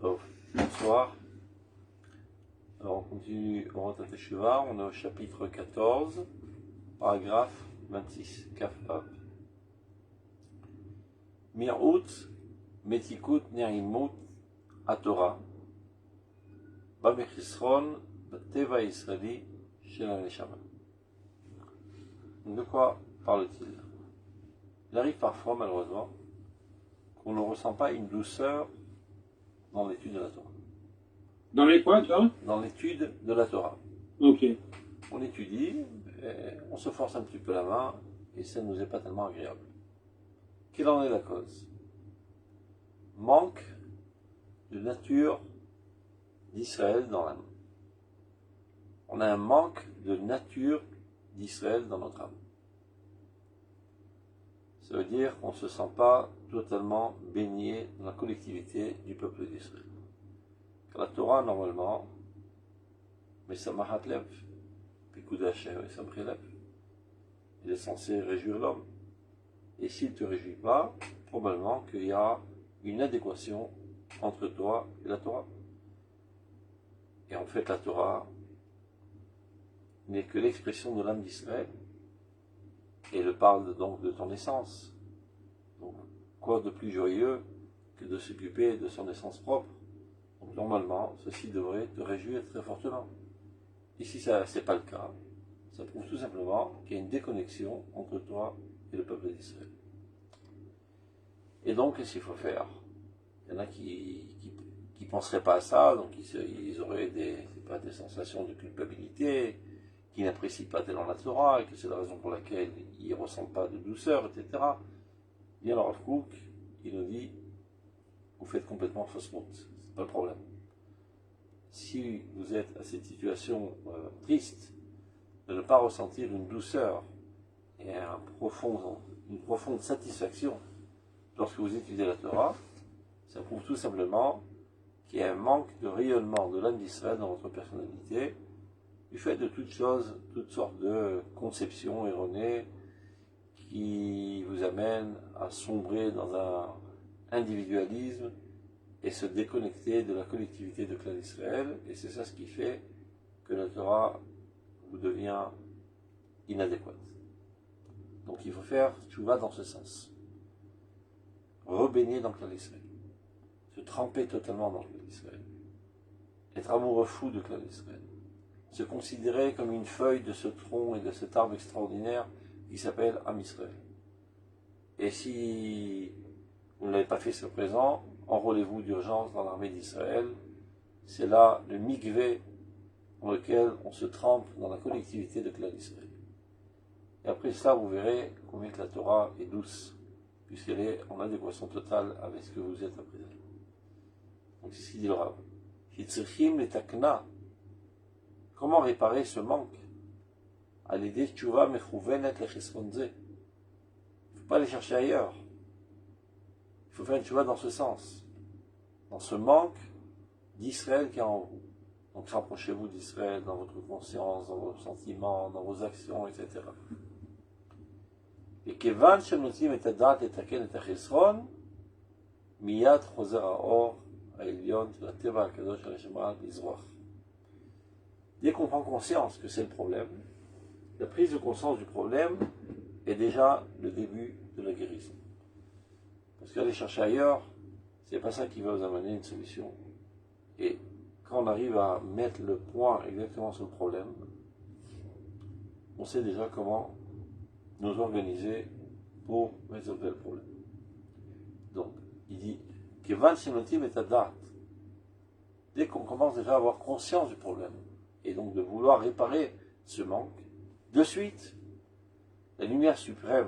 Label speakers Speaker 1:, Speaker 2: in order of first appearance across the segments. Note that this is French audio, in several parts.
Speaker 1: Bonsoir. Alors on continue Orot HaTeshuvah, on est au chapitre 14, paragraphe 26, Kaf Av. Mir'ut, Metikut, Ne'imut, Atorah, Bamechisron, Bateva Israeli, Shel HaNeshama. De quoi parle-t-il? Il arrive parfois, malheureusement, qu'on ne ressent pas une douceur dans l'étude de la Torah.
Speaker 2: Dans les quoi, toi?
Speaker 1: Dans l'étude de la Torah.
Speaker 2: Ok.
Speaker 1: On étudie, on se force un petit peu la main, et ça ne nous est pas tellement agréable. Quelle en est la cause? Manque de nature d'Israël dans l'âme. On a un manque de nature d'Israël dans notre âme. Ça veut dire qu'on ne se sent pas totalement baigné dans la collectivité du peuple d'Israël. Car la Torah, normalement, mais ça m'a lev, il est censé réjouir l'homme. Et s'il ne te réjouit pas, probablement qu'il y a une adéquation entre toi et la Torah. Et en fait, la Torah n'est que l'expression de l'âme d'Israël. Et elle parle donc de ton essence. Donc, quoi de plus joyeux que de s'occuper de son essence propre? Donc, normalement, ceci devrait te réjouir très fortement. Ici, ce n'est pas le cas. Ça prouve tout simplement qu'il y a une déconnexion entre toi et le peuple d'Israël. Et donc, qu'est-ce qu'il faut faire? Il y en a qui penseraient pas à ça, donc ils auraient des sensations de culpabilité, qui n'apprécient pas tellement la Torah, et que c'est la raison pour laquelle ils ne ressentent pas de douceur, etc. Bien alors, Rav Kook, il nous dit, vous faites complètement fausse route, c'est pas le problème. Si vous êtes à cette situation triste, de ne pas ressentir une douceur et une profonde satisfaction lorsque vous étudiez la Torah, ça prouve tout simplement qu'il y a un manque de rayonnement de l'âme d'Israël dans votre personnalité, du fait de toutes sortes de conceptions erronées qui vous amènent à sombrer dans un individualisme et se déconnecter de la collectivité de clan d'Israël, et c'est ça ce qui fait que la Torah vous devient inadéquate. Donc il faut faire tchouva dans ce sens. Rebaigner dans le clan d'Israël. Se tremper totalement dans le clan d'Israël. Être amoureux fou de clan d'Israël. Se considérer comme une feuille de ce tronc et de cet arbre extraordinaire qui s'appelle Am Israël. Et si vous ne l'avez pas fait ce présent, enrôlez-vous d'urgence dans l'armée d'Israël. C'est là le mikvé dans lequel on se trempe dans la collectivité de clan d'Israël. Et après ça, vous verrez combien que la Torah est douce, puisqu'elle est en adéquation totale avec ce que vous êtes à présent. Donc c'est ce qu'il dit le Rav. Hitzrichim letakna. Comment réparer ce manque? À l'idée tchouva mechouvenet lechesronze. Il ne faut pas aller chercher ailleurs. Il faut faire une tchouva dans ce sens. Dans ce manque d'Israël qui est en vous. Donc rapprochez-vous d'Israël dans votre conscience, dans vos sentiments, dans vos actions, etc. Et kevan shenotim et adat et taken et achesron, miyad choser haor ha'elyon la teva hakadosh ha'neshama lizroach. Dès qu'on prend conscience que c'est le problème, la prise de conscience du problème est déjà le début de la guérison. Parce qu'aller chercher ailleurs, c'est pas ça qui va vous amener une solution. Et quand on arrive à mettre le point exactement sur le problème, on sait déjà comment nous organiser pour résoudre le problème. Donc, il dit Kevan shenotim et adat. Dès qu'on commence déjà à avoir conscience du problème, et donc de vouloir réparer ce manque, de suite, la lumière suprême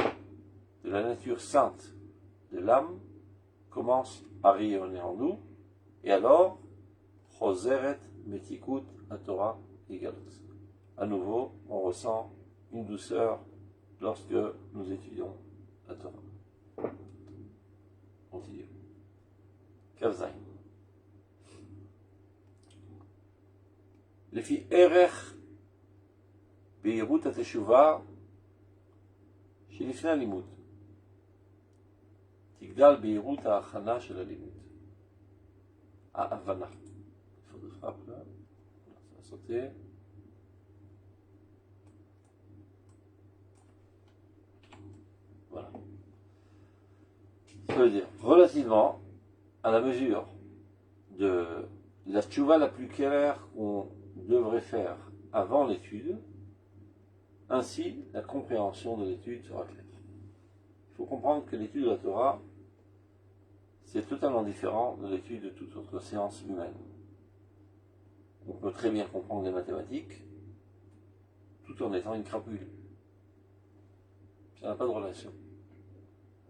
Speaker 1: de la nature sainte de l'âme commence à rayonner en nous, et alors, Choseret Metikut Atorah Igalot. À nouveau, on ressent une douceur lorsque nous étudions la Torah. Continue. Kavzaïn. לפי ערך בהירות התשובה שלפני הלימוד. תגדל בהירות ההכנה של הלימוד. à Havana. Il faut de frappe là. Ça va sauter. Voilà. Ça veut dire, relativement à la mesure de la tchouva la plus claire qu'on devrait faire avant l'étude, ainsi la compréhension de l'étude sera claire. Il faut comprendre que l'étude de la Torah, c'est totalement différent de l'étude de toute autre science humaine. On peut très bien comprendre les mathématiques tout en étant une crapule. Ça n'a pas de relation.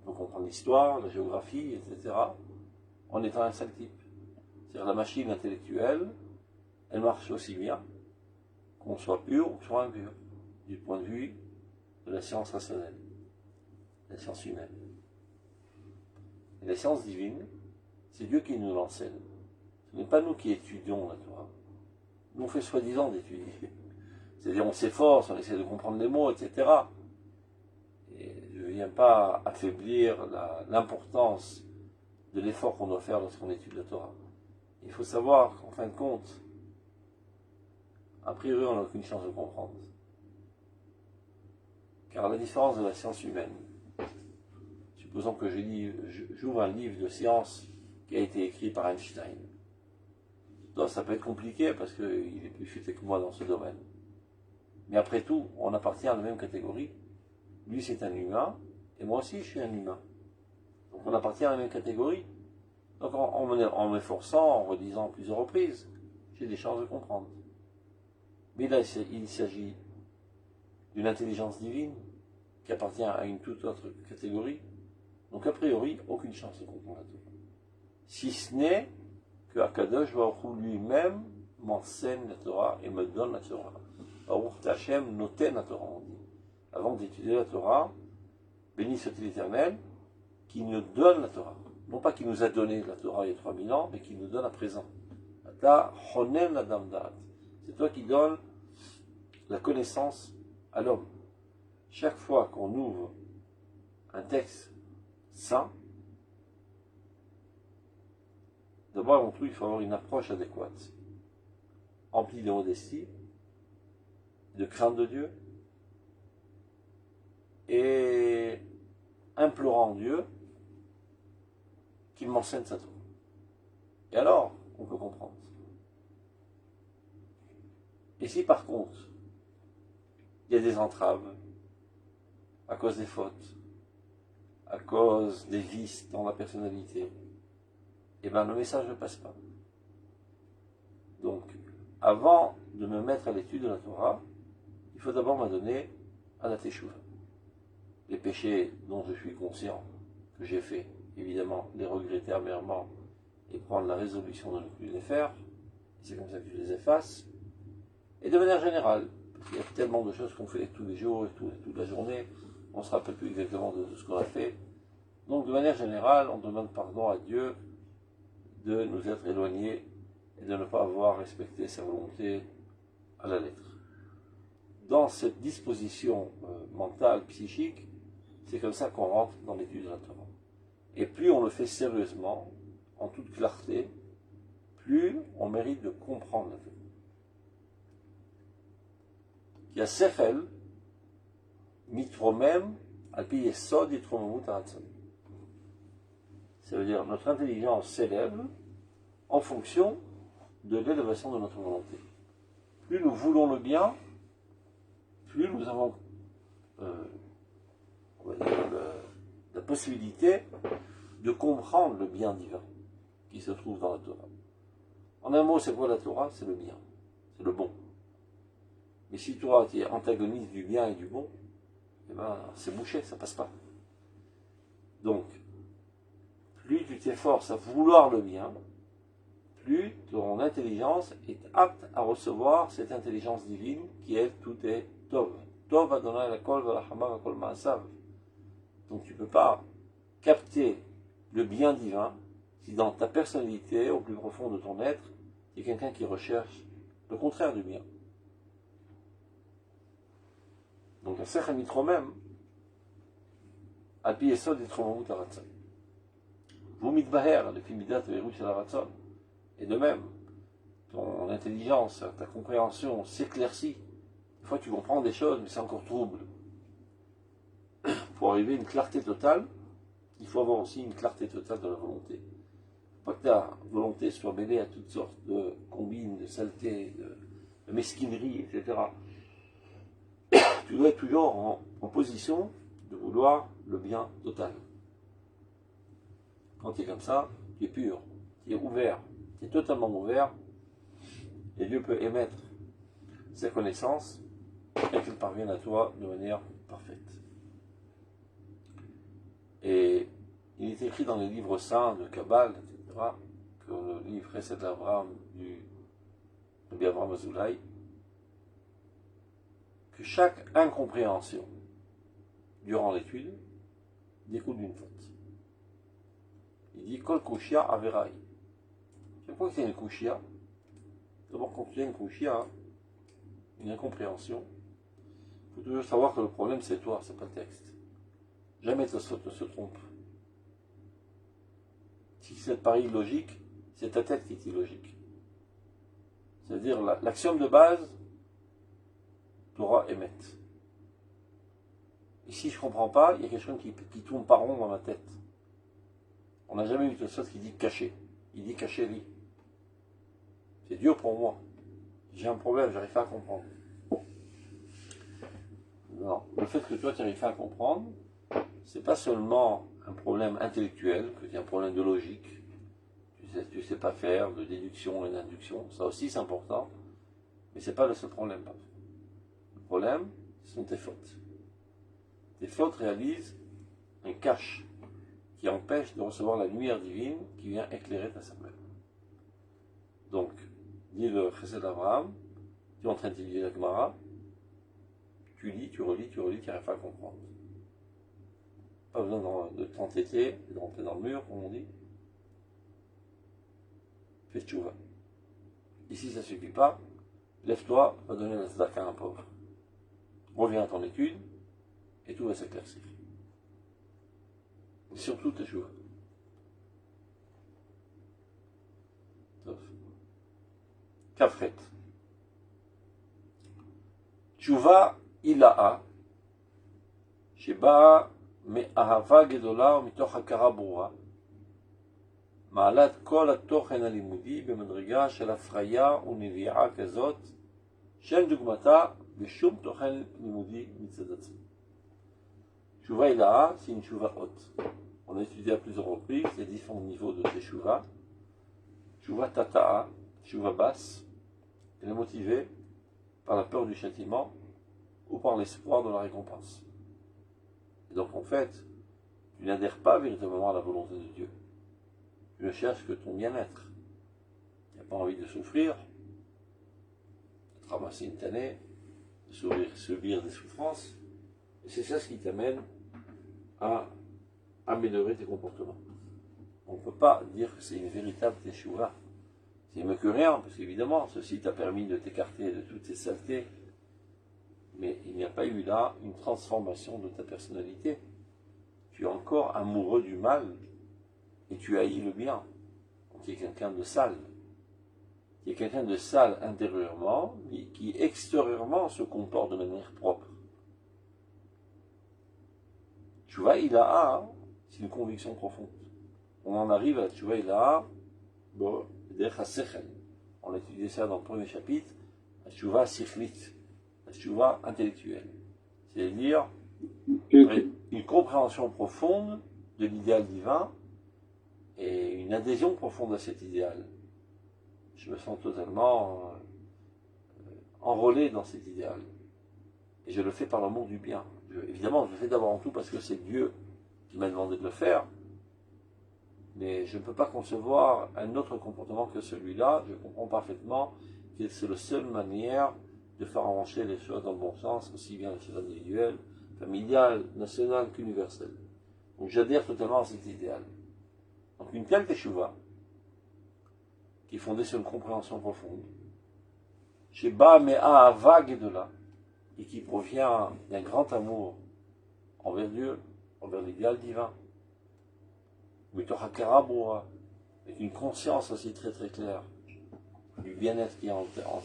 Speaker 1: On peut comprendre l'histoire, la géographie, etc. en étant un seul type. C'est-à-dire la machine intellectuelle, elle marche aussi bien qu'on soit pur ou qu'on soit impur, du point de vue de la science rationnelle, la science humaine. Et la science divine, c'est Dieu qui nous l'enseigne. Ce n'est pas nous qui étudions la Torah. Nous, on fait soi-disant d'étudier. C'est-à-dire, on s'efforce, on essaie de comprendre les mots, etc. Et je ne viens pas affaiblir l'importance de l'effort qu'on doit faire lorsqu'on étudie la Torah. Il faut savoir qu'en fin de compte, a priori, on n'a aucune chance de comprendre. Car à la différence de la science humaine, supposons que j'ouvre un livre de science qui a été écrit par Einstein. Donc, ça peut être compliqué parce qu'il est plus futé que moi dans ce domaine. Mais après tout, on appartient à la même catégorie. Lui, c'est un humain, et moi aussi, je suis un humain. Donc, on appartient à la même catégorie. Donc, en m'efforçant, en redisant plusieurs reprises, j'ai des chances de comprendre. Mais là, il s'agit d'une intelligence divine qui appartient à une toute autre catégorie. Donc, a priori, aucune chance de comprendre la Torah. Si ce n'est que Akadosh Baruch Hu lui-même m'enseigne la Torah et me donne la Torah. Baruch Hashem noten la Torah, on dit. Avant d'étudier la Torah, béni soit-il l'Éternel, qui nous donne la Torah. Non pas qui nous a donné la Torah il y a 3000 ans, mais qui nous donne à présent. Ata honen adam da'at. C'est toi qui donnes la connaissance à l'homme. Chaque fois qu'on ouvre un texte saint, d'abord avant tout, il faut avoir une approche adéquate, emplie de modestie, de crainte de Dieu, et implorant Dieu qu'il m'enseigne sa Torah. Et alors, on peut comprendre. Et si par contre, il y a des entraves, à cause des fautes, à cause des vices dans la personnalité, eh bien le message ne passe pas. Donc, avant de me mettre à l'étude de la Torah, il faut d'abord m'adonner à la teshuva. Les péchés dont je suis conscient que j'ai fait, évidemment, les regretter amèrement et prendre la résolution de ne plus les faire. C'est comme ça que je les efface. Et de manière générale, parce qu'il y a tellement de choses qu'on fait tous les jours et toute la journée, on ne se rappelle plus exactement de ce qu'on a fait. Donc, de manière générale, on demande pardon à Dieu de nous être éloignés et de ne pas avoir respecté sa volonté à la lettre. Dans cette disposition mentale, psychique, c'est comme ça qu'on rentre dans l'étude de la Torah. Et plus on le fait sérieusement, en toute clarté, plus on mérite de comprendre la Torah. Il y a sechel, mitromem, alpi yesod yitromemut haratzon. Ça veut dire notre intelligence s'élève en fonction de l'élévation de notre volonté. Plus nous voulons le bien, plus nous avons la possibilité de comprendre le bien divin qui se trouve dans la Torah. En un mot, c'est quoi la Torah? C'est le bien, c'est le bon. Mais si toi tu es antagoniste du bien et du bon, eh ben, c'est bouché, ça passe pas. Donc, plus tu t'efforces à vouloir le bien, plus ton intelligence est apte à recevoir cette intelligence divine qui, elle, tout est Tov. Tov Adonai Lakol Velachama Vakol Maasav. Donc tu ne peux pas capter le bien divin si dans ta personnalité, au plus profond de ton être, tu es quelqu'un qui recherche le contraire du bien. Donc un sechel mitromem, al pi yesod yitromemut haratzon. Vous mitbaher, le fi midat ve'irut shel haratzon. Et de même, ton intelligence, ta compréhension s'éclaircit. Des fois, tu comprends des choses, mais c'est encore trouble. Pour arriver à une clarté totale, il faut avoir aussi une clarté totale de la volonté. Il ne faut pas que ta volonté soit mêlée à toutes sortes de combines, de saletés, de mesquinerie, etc. Tu dois être toujours en position de vouloir le bien total. Quand tu es comme ça, tu es pur, tu es ouvert, tu es totalement ouvert, et Dieu peut émettre sa connaissance et qu'elle parvienne à toi de manière parfaite. Et il est écrit dans les livres saints de Kabbale, etc., que le livre Chesed d'Abraham du Rabbi Avraham Azoulay, que chaque incompréhension durant l'étude découle d'une faute. Il dit Kol Kushia Averai. Chaque fois que tu as une Kushia, d'abord quand tu as une Kushia, une incompréhension, il faut toujours savoir que le problème c'est toi, c'est pas le texte. Jamais Tosfot ne se trompe. Si ça te paraît illogique, c'est ta tête qui est illogique. C'est-à-dire l'axiome de base, Torah émet. Et si je ne comprends pas, il y a quelque chose qui tourne pas rond dans ma tête. On n'a jamais eu Tosfot qui dit caché. Il dit caché-lui. C'est dur pour moi. J'ai un problème, j'arrive pas à comprendre. Non, le fait que toi tu n'arrives pas à comprendre, c'est pas seulement un problème intellectuel, que tu as un problème de logique, tu sais pas faire de déduction et d'induction, ça aussi c'est important, mais c'est pas le seul problème. Le problème, ce sont tes fautes. Tes fautes réalisent un cache qui empêche de recevoir la lumière divine qui vient éclairer ta cervelle. Donc, dit le Chesed d'Abraham, tu es en train d'étudier la Gemara, tu lis, tu relis, tu n'arrives pas à comprendre. Pas besoin de t'entêter, de rentrer dans le mur, comme on dit. Fais tchouva. Ici, ça ne suffit pas. Lève-toi, va donner la tzedaka à un pauvre. Reviens à ton étude, et tout va s'éclaircir. Et surtout, tchouva. Kafret. Tchouva ila'a, sheba מאהבה גדולה ומתוך הכרה ברורה, מעלת כל התוכן הלימודי במדרגה של הפריה ונביעה כזאת, שאין דוגמתה בשום תוכן לימודי מצד עצמו. Tchouva ila'a, c'est une tchouva haute. On a étudié à plusieurs reprises les différents niveaux de tchouva. Tchouva tata'a, tchouva basse, elle est motivée par la peur du châtiment ou par l'espoir de la récompense. Et donc en fait, tu n'adhères pas véritablement à la volonté de Dieu. Tu ne cherches que ton bien-être. Tu n'as pas envie de souffrir, de te ramasser une tannée, de subir des souffrances. Et c'est ça ce qui t'amène à améliorer tes comportements. On ne peut pas dire que c'est une véritable teshuva. C'est mieux que rien, parce qu'évidemment, ceci t'a permis de t'écarter de toutes ces saletés. Mais il n'y a pas eu là une transformation de ta personnalité. Tu es encore amoureux du mal et tu haïs le bien. Donc tu es quelqu'un de sale. Tu es quelqu'un de sale intérieurement, mais qui extérieurement se comporte de manière propre. Tchouva ila'a, c'est une conviction profonde. On en arrive à Tchouva ila'a, bon, on a étudié ça dans le premier chapitre, Tchouva sikhlit. La tchouva intellectuelle, c'est-à-dire une compréhension profonde de l'idéal divin et une adhésion profonde à cet idéal. Je me sens totalement enrôlé dans cet idéal. Et je le fais par l'amour du bien. Évidemment, je le fais d'abord en tout parce que c'est Dieu qui m'a demandé de le faire, mais je ne peux pas concevoir un autre comportement que celui-là. Je comprends parfaitement que c'est la seule manière de faire avancer les choses dans le bon sens, aussi bien les choses individuelles, familiales, nationales qu'universelles. Donc j'adhère totalement à cet idéal. Donc une telle teshuva, qui est fondée sur une compréhension profonde, chez Ba Mea vague de là, et qui provient d'un grand amour envers Dieu, envers l'idéal divin, Mitochakara Boura, avec une conscience aussi très très claire du bien-être qui est en dedans.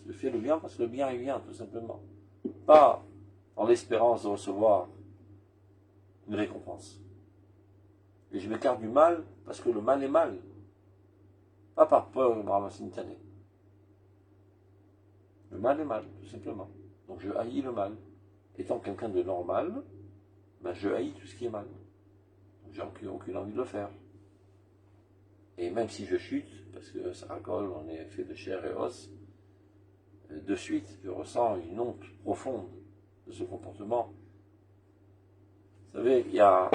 Speaker 1: Je fais le bien parce que le bien est bien, tout simplement. Pas en l'espérance de recevoir une récompense. Et je m'écarte du mal parce que le mal est mal. Pas par peur de me ramasser une tannée. Le mal est mal, tout simplement. Donc je haïs le mal. Étant quelqu'un de normal, ben je haïs tout ce qui est mal. J'ai aucune envie de le faire. Et même si je chute, parce que ça racole, on est fait de chair et os, de suite, je ressens une honte profonde de ce comportement. Vous savez, il y a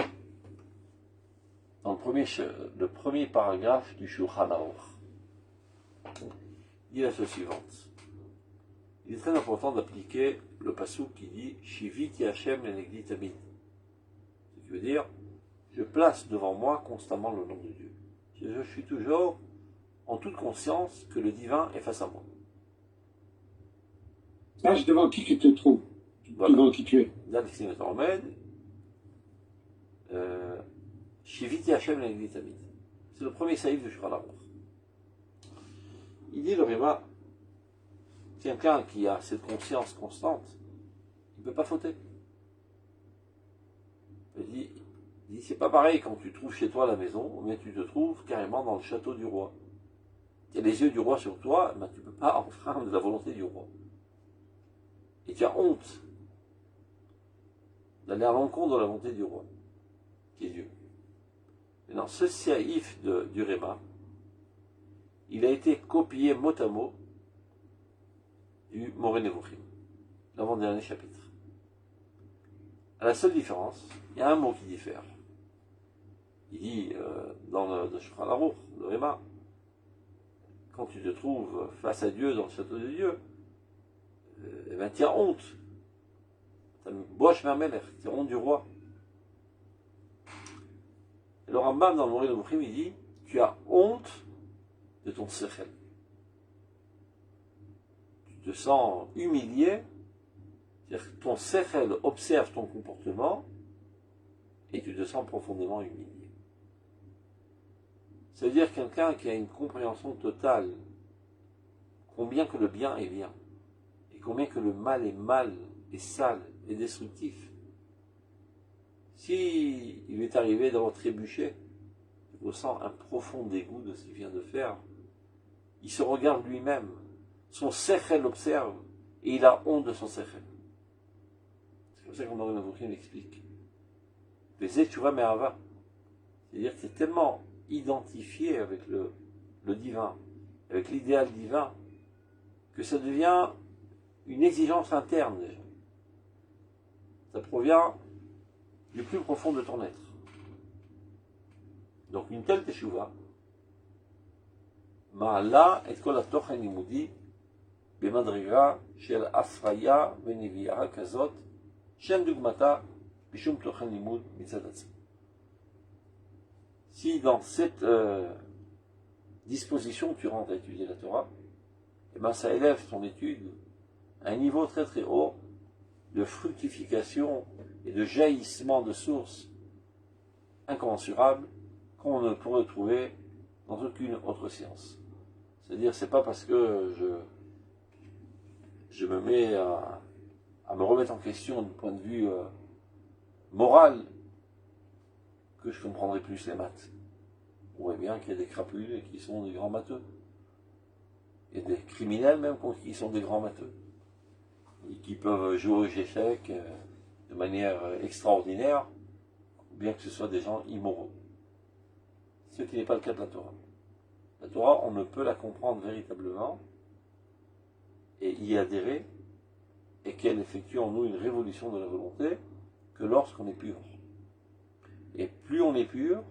Speaker 1: dans le premier paragraphe du Shulchan Aruch, il dit la chose suivante. Il est très important d'appliquer le passouk qui dit Shiviti Hashem lenegdi tamid. Ce qui veut dire, je place devant moi constamment le nom de Dieu. Je suis toujours en toute conscience que le divin est face à moi.
Speaker 2: Sache devant qui tu te trouves,
Speaker 1: Voilà.
Speaker 2: devant qui tu es.
Speaker 1: Dans l'Extrême Tormed, Shiviti Hashem lenegdi tamid. C'est le premier saïf de Shulchan Aruch. Il dit le Réma, quelqu'un qui a cette conscience constante, il ne peut pas fauter. Il dit, c'est pas pareil quand tu trouves chez toi la maison, mais tu te trouves carrément dans le château du roi. Il y a les yeux du roi sur toi, mais tu ne peux pas enfreindre la volonté du roi. Et tu as honte d'aller à l'encontre de la volonté du roi, qui est Dieu. Maintenant, ce saïf du Réma, il a été copié mot à mot du Moreh Nevuchim, l'avant-dernier chapitre. À la seule différence, il y a un mot qui diffère. Il dit dans le Shulchan Aruch, le Réma, quand tu te trouves face à Dieu dans le château de Dieu, eh ben, tu as honte. Bosh Mermelech, tu as honte du roi. Et le Rambam dans le Moreh Nevuchim, il dit, tu as honte de ton sechel. Tu te sens humilié, c'est-à-dire que ton sechel observe ton comportement et tu te sens profondément humilié. C'est-à-dire quelqu'un qui a une compréhension totale combien que le bien est bien et combien que le mal est mal, est sale, est destructif. Si il lui est arrivé d'avoir trébuché, il ressent un profond dégoût de ce qu'il vient de faire. Il se regarde lui-même, son sechel l'observe et il a honte de son sechel. C'est comme ça qu'on Moreh Nevuchim l'explique. Les Teshuvah Me'ava, c'est-à-dire que c'est tellement identifié avec le divin, avec l'idéal divin, que ça devient une exigence interne déjà. Ça provient du plus profond de ton être. Donc une telle Teshuvah, Ma'ala et kol hatochen limudi b'madriga shel afraya v'nevi'a kazot shen dugmata b'shum tochen limud mitzad atzmo. Si dans cette disposition tu rentres à étudier la Torah, eh ben ça élève ton étude à un niveau très très haut de fructification et de jaillissement de sources incommensurables qu'on ne pourrait trouver dans aucune autre science. C'est-à-dire, c'est pas parce que je me mets à me remettre en question du point de vue moral que je comprendrai plus les maths. On voit bien qu'il y a des crapules qui sont des grands matheux. Il y a des criminels même qui sont des grands matheux. Et qui peuvent jouer aux échecs de manière extraordinaire, bien que ce soit des gens immoraux. Ce qui n'est pas le cas de la Torah. La Torah, on ne peut la comprendre véritablement et y adhérer, et qu'elle effectue en nous une révolution de la volonté, que lorsqu'on est pur. Et plus on est pur,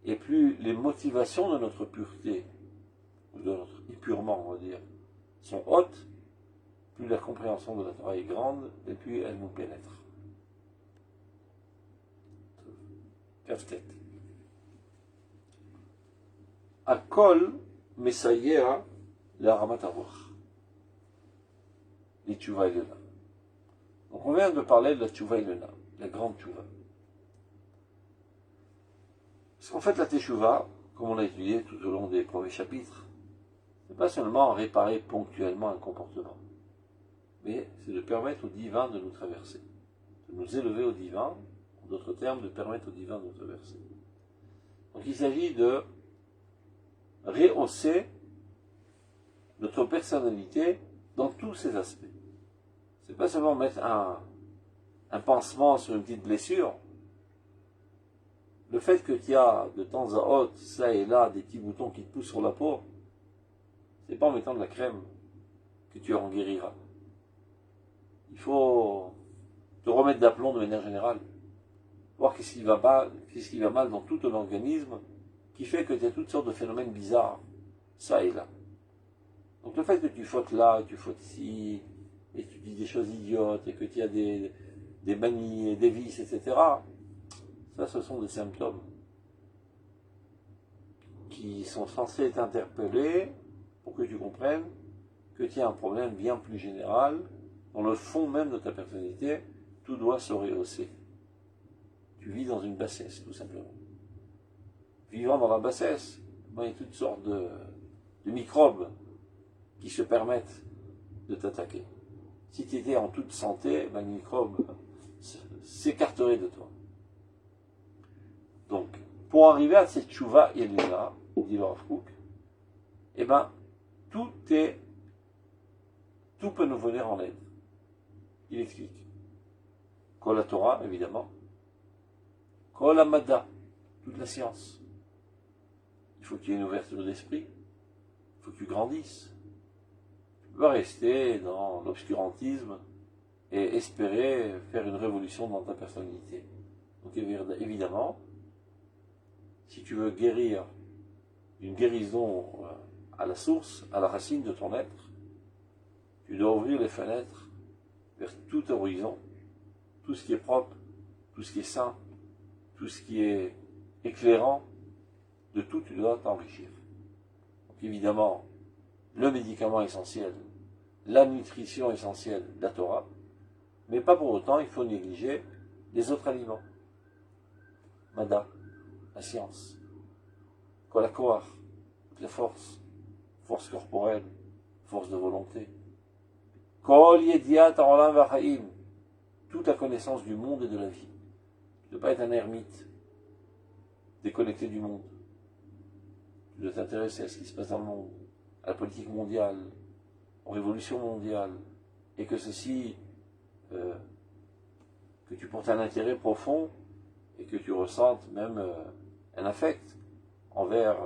Speaker 1: et plus les motivations de notre pureté, ou de notre épurement, on va dire, sont hautes, plus la compréhension de la Torah est grande, et plus elle nous pénètre. Kaftet. Akol mesayea la ramat aruch. Les tchouva et le na. Donc on vient de parler de la tchouva et le na, la grande tchouva. Parce qu'en fait la teshuva, comme on l'a étudié tout au long des premiers chapitres, c'est pas seulement réparer ponctuellement un comportement, mais c'est de permettre au divin de nous traverser, de nous élever au divin, en d'autres termes, de permettre au divin de nous traverser. Donc il s'agit de rehausser notre personnalité dans tous ses aspects. C'est pas seulement mettre un pansement sur une petite blessure. Le fait que tu as de temps à autre, ça et là, des petits boutons qui te poussent sur la peau, c'est pas en mettant de la crème que tu en guériras. Il faut te remettre d'aplomb de manière générale. Voir qu'est-ce qui va mal dans tout ton organisme, qui fait que tu as toutes sortes de phénomènes bizarres, ça et là. Donc le fait que tu fautes là, et tu fautes ici, et tu dis des choses idiotes, et que tu as des manies, et des vices, etc., ça, ce sont des symptômes qui sont censés être interpellés pour que tu comprennes que tu as un problème bien plus général. Dans le fond même de ta personnalité, tout doit se rehausser. Tu vis dans une bassesse, tout simplement. Vivant dans la bassesse, il y a toutes sortes de microbes qui se permettent de t'attaquer. Si tu étais en toute santé, les microbes s'écarteraient de toi. Donc, pour arriver à cette tchouva Elina, dit le Rav Kook, eh bien, tout peut nous venir en aide. Il explique. Kol la Torah, évidemment. Kol la Mada, toute la science. Il faut qu'il y ait une ouverture d'esprit. Il faut que tu grandisses. Tu ne peux pas rester dans l'obscurantisme et espérer faire une révolution dans ta personnalité. Donc évidemment, si tu veux guérir une guérison à la source, à la racine de ton être, tu dois ouvrir les fenêtres vers tout horizon, tout ce qui est propre, tout ce qui est sain, tout ce qui est éclairant, de tout tu dois t'enrichir. Donc évidemment, le médicament essentiel, la nutrition essentielle, la Torah, mais pas pour autant il faut négliger les autres aliments. Mada, la science, Kol HaKoach, la force corporelle, force de volonté. Kol Yediat HaOlam VaChaim, toute la connaissance du monde et de la vie. Tu ne dois pas être un ermite, déconnecté du monde. Tu dois t'intéresser à ce qui se passe dans le monde, à la politique mondiale, aux révolutions mondiales, et que ceci, que tu portes un intérêt profond, et que tu ressentes même un affect envers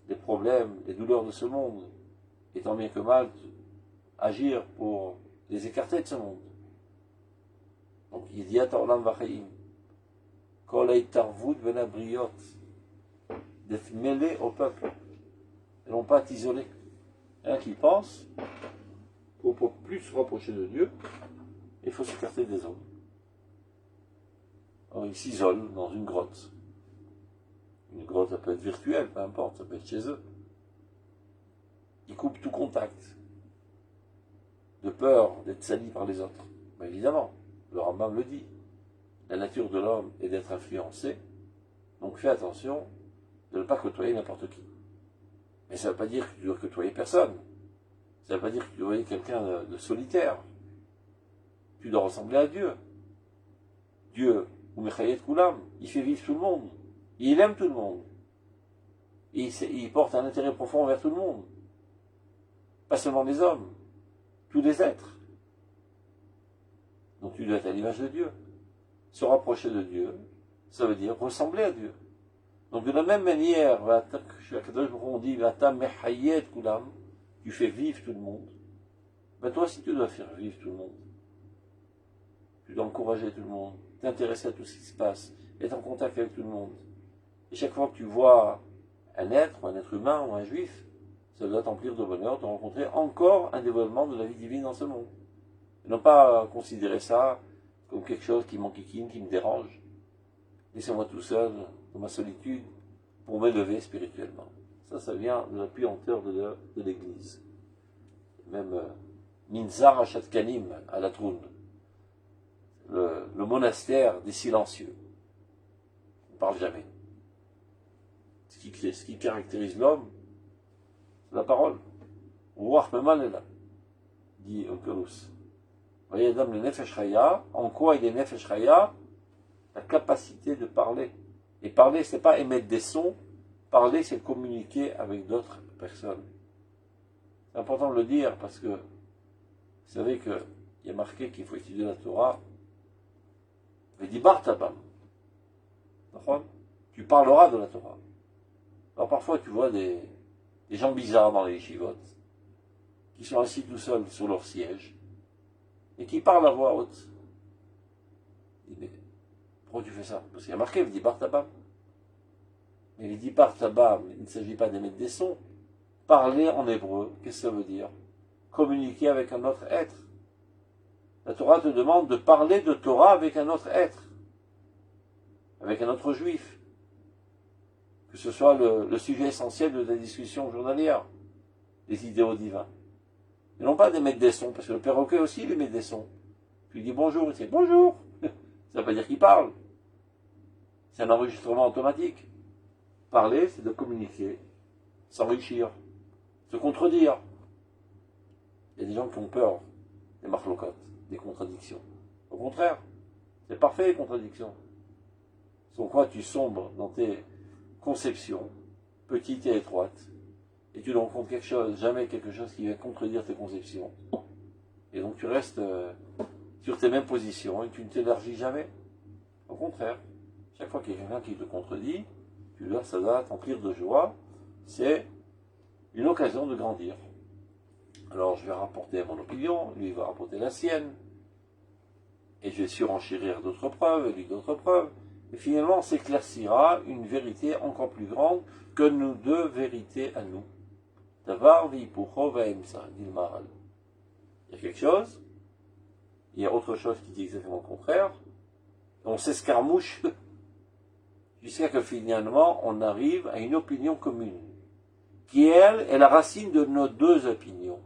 Speaker 1: les problèmes, les douleurs de ce monde, et tant bien que mal agir pour les écarter de ce monde. Donc, Yediat HaOlam VaChaim, Kol HaItarvut Ben HaBriot, d'être mêlé au peuple, et non pas t'isoler. Un qui pense pour plus se rapprocher de Dieu, il faut s'écarter des hommes. Alors, ils s'isolent dans une grotte. Une grotte, ça peut être virtuelle, peu importe, ça peut être chez eux. Ils coupent tout contact, de peur d'être salis par les autres. Mais évidemment, le Rambam le dit, la nature de l'homme est d'être influencé, donc fais attention de ne pas côtoyer n'importe qui. Mais ça ne veut pas dire que tu dois côtoyer personne. Ça ne veut pas dire que tu dois être quelqu'un de solitaire. Tu dois ressembler à Dieu. Dieu, ou Mechayet Kulam, il fait vivre tout le monde. Il aime tout le monde. Il porte un intérêt profond envers tout le monde. Pas seulement les hommes, tous les êtres. Donc tu dois être à l'image de Dieu. Se rapprocher de Dieu, ça veut dire ressembler à Dieu. Donc de la même manière, on dit, tu fais vivre tout le monde. Ben toi aussi tu dois faire vivre tout le monde. Tu dois encourager tout le monde, t'intéresser à tout ce qui se passe, être en contact avec tout le monde. Et chaque fois que tu vois un être humain ou un juif, ça doit t'emplir de bonheur de rencontrer encore un développement de la vie divine dans ce monde. Et non pas considérer ça comme quelque chose qui m'enquiquine, qui me dérange. Laissez-moi tout seul, dans ma solitude, pour m'élever spirituellement. Ça vient de la puanteur de l'Église. Même Minzar Achatkanim à la Troune, le monastère des silencieux. On ne parle jamais. ce qui caractérise l'homme, c'est la parole. Ruach Memalela, dit Onkelos. Voyez, Adam le Nefesh Chaya, en quoi il est Nefesh Chaya? La capacité de parler. Et parler, c'est pas émettre des sons, parler, c'est communiquer avec d'autres personnes. C'est important de le dire parce que vous savez qu'il y a marqué qu'il faut étudier la Torah. Vedibar tabam. Tu parleras de la Torah. Alors parfois tu vois des gens bizarres dans les yeshivot, qui sont assis tout seuls sur leur siège, et qui parlent à voix haute. Il dit, mais pourquoi tu fais ça? Parce qu'il y a marqué Vedibar tabam. Mais Vedibar tabam, il ne s'agit pas d'émettre des sons. Parler en hébreu, qu'est-ce que ça veut dire? Communiquer avec un autre être. La Torah te demande de parler de Torah avec un autre être, avec un autre juif. Que ce soit le sujet essentiel de ta discussion journalière, les idéaux divins. Et non pas d'émettre des sons, parce que le perroquet aussi il émet des sons. Tu lui dis bonjour, il dit bonjour. Ça ne veut pas dire qu'il parle. C'est un enregistrement automatique. Parler, c'est de communiquer, s'enrichir, se contredire. Il y a des gens qui ont peur des marlocotes, des contradictions. Au contraire, c'est parfait les contradictions. Sans quoi tu sombres dans tes conceptions, petites et étroites, et tu ne rencontres jamais quelque chose qui va contredire tes conceptions. Et donc tu restes sur tes mêmes positions et tu ne t'élargis jamais. Au contraire, chaque fois qu'il y a quelqu'un qui te contredit, ça doit t'emplir de joie. C'est une occasion de grandir. Alors je vais rapporter mon opinion, lui il va rapporter la sienne, et je vais surenchérir d'autres preuves, et lui d'autres preuves, et finalement on s'éclaircira une vérité encore plus grande que nos deux vérités à nous. Davar vipucho vaemsa, dit le Maharal. Il y a quelque chose, il y a autre chose qui dit exactement le contraire, et on s'escarmouche jusqu'à que finalement on arrive à une opinion commune, qui elle est la racine de nos deux opinions.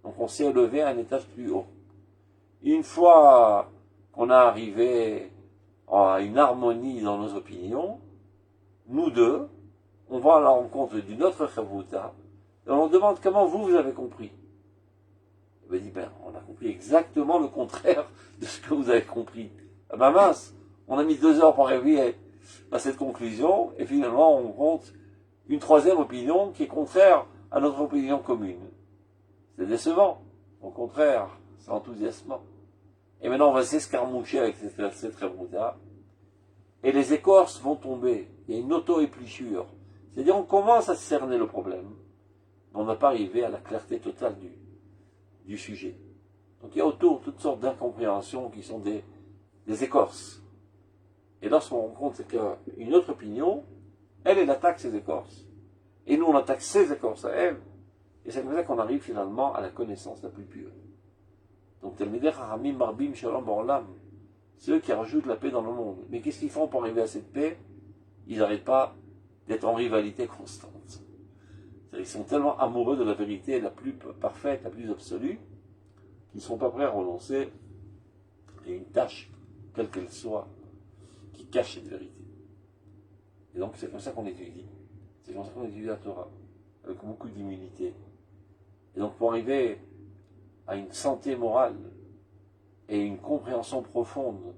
Speaker 1: Donc on s'est élevé à un étage plus haut. Une fois qu'on a arrivé à une harmonie dans nos opinions, nous deux, on va à la rencontre d'une autre chavruta, et on demande comment vous avez compris. On dit, on a compris exactement le contraire de ce que vous avez compris. Ah ben mince, on a mis 2 heures pour arriver à cette conclusion, et finalement on compte une troisième opinion qui est contraire à notre opinion commune. C'est décevant. Au contraire, c'est enthousiasmant. Et maintenant, on va s'escarmoucher avec cette Ravruta, et les écorces vont tomber. Il y a une auto-épluchure. C'est-à-dire, on commence à cerner le problème, mais on n'a pas arrivé à la clarté totale du sujet. Donc, il y a autour toutes sortes d'incompréhensions qui sont des écorces. Et lorsqu'on rencontre qu'une autre opinion, elle attaque ses écorces. Et nous, on attaque ses écorces à elle. Et c'est comme ça qu'on arrive finalement à la connaissance la plus pure. Donc, Talmidei Chachamim Marbim Shalom Ba'olam, ceux qui rajoutent la paix dans le monde. Mais qu'est-ce qu'ils font pour arriver à cette paix? Ils n'arrêtent pas d'être en rivalité constante. Ils sont tellement amoureux de la vérité la plus parfaite, la plus absolue, qu'ils ne sont pas prêts à renoncer à une tâche, quelle qu'elle soit, qui cache cette vérité. Et donc, c'est comme ça qu'on étudie. C'est comme ça qu'on étudie la Torah, avec beaucoup d'humilité. Et donc, pour arriver à une santé morale et une compréhension profonde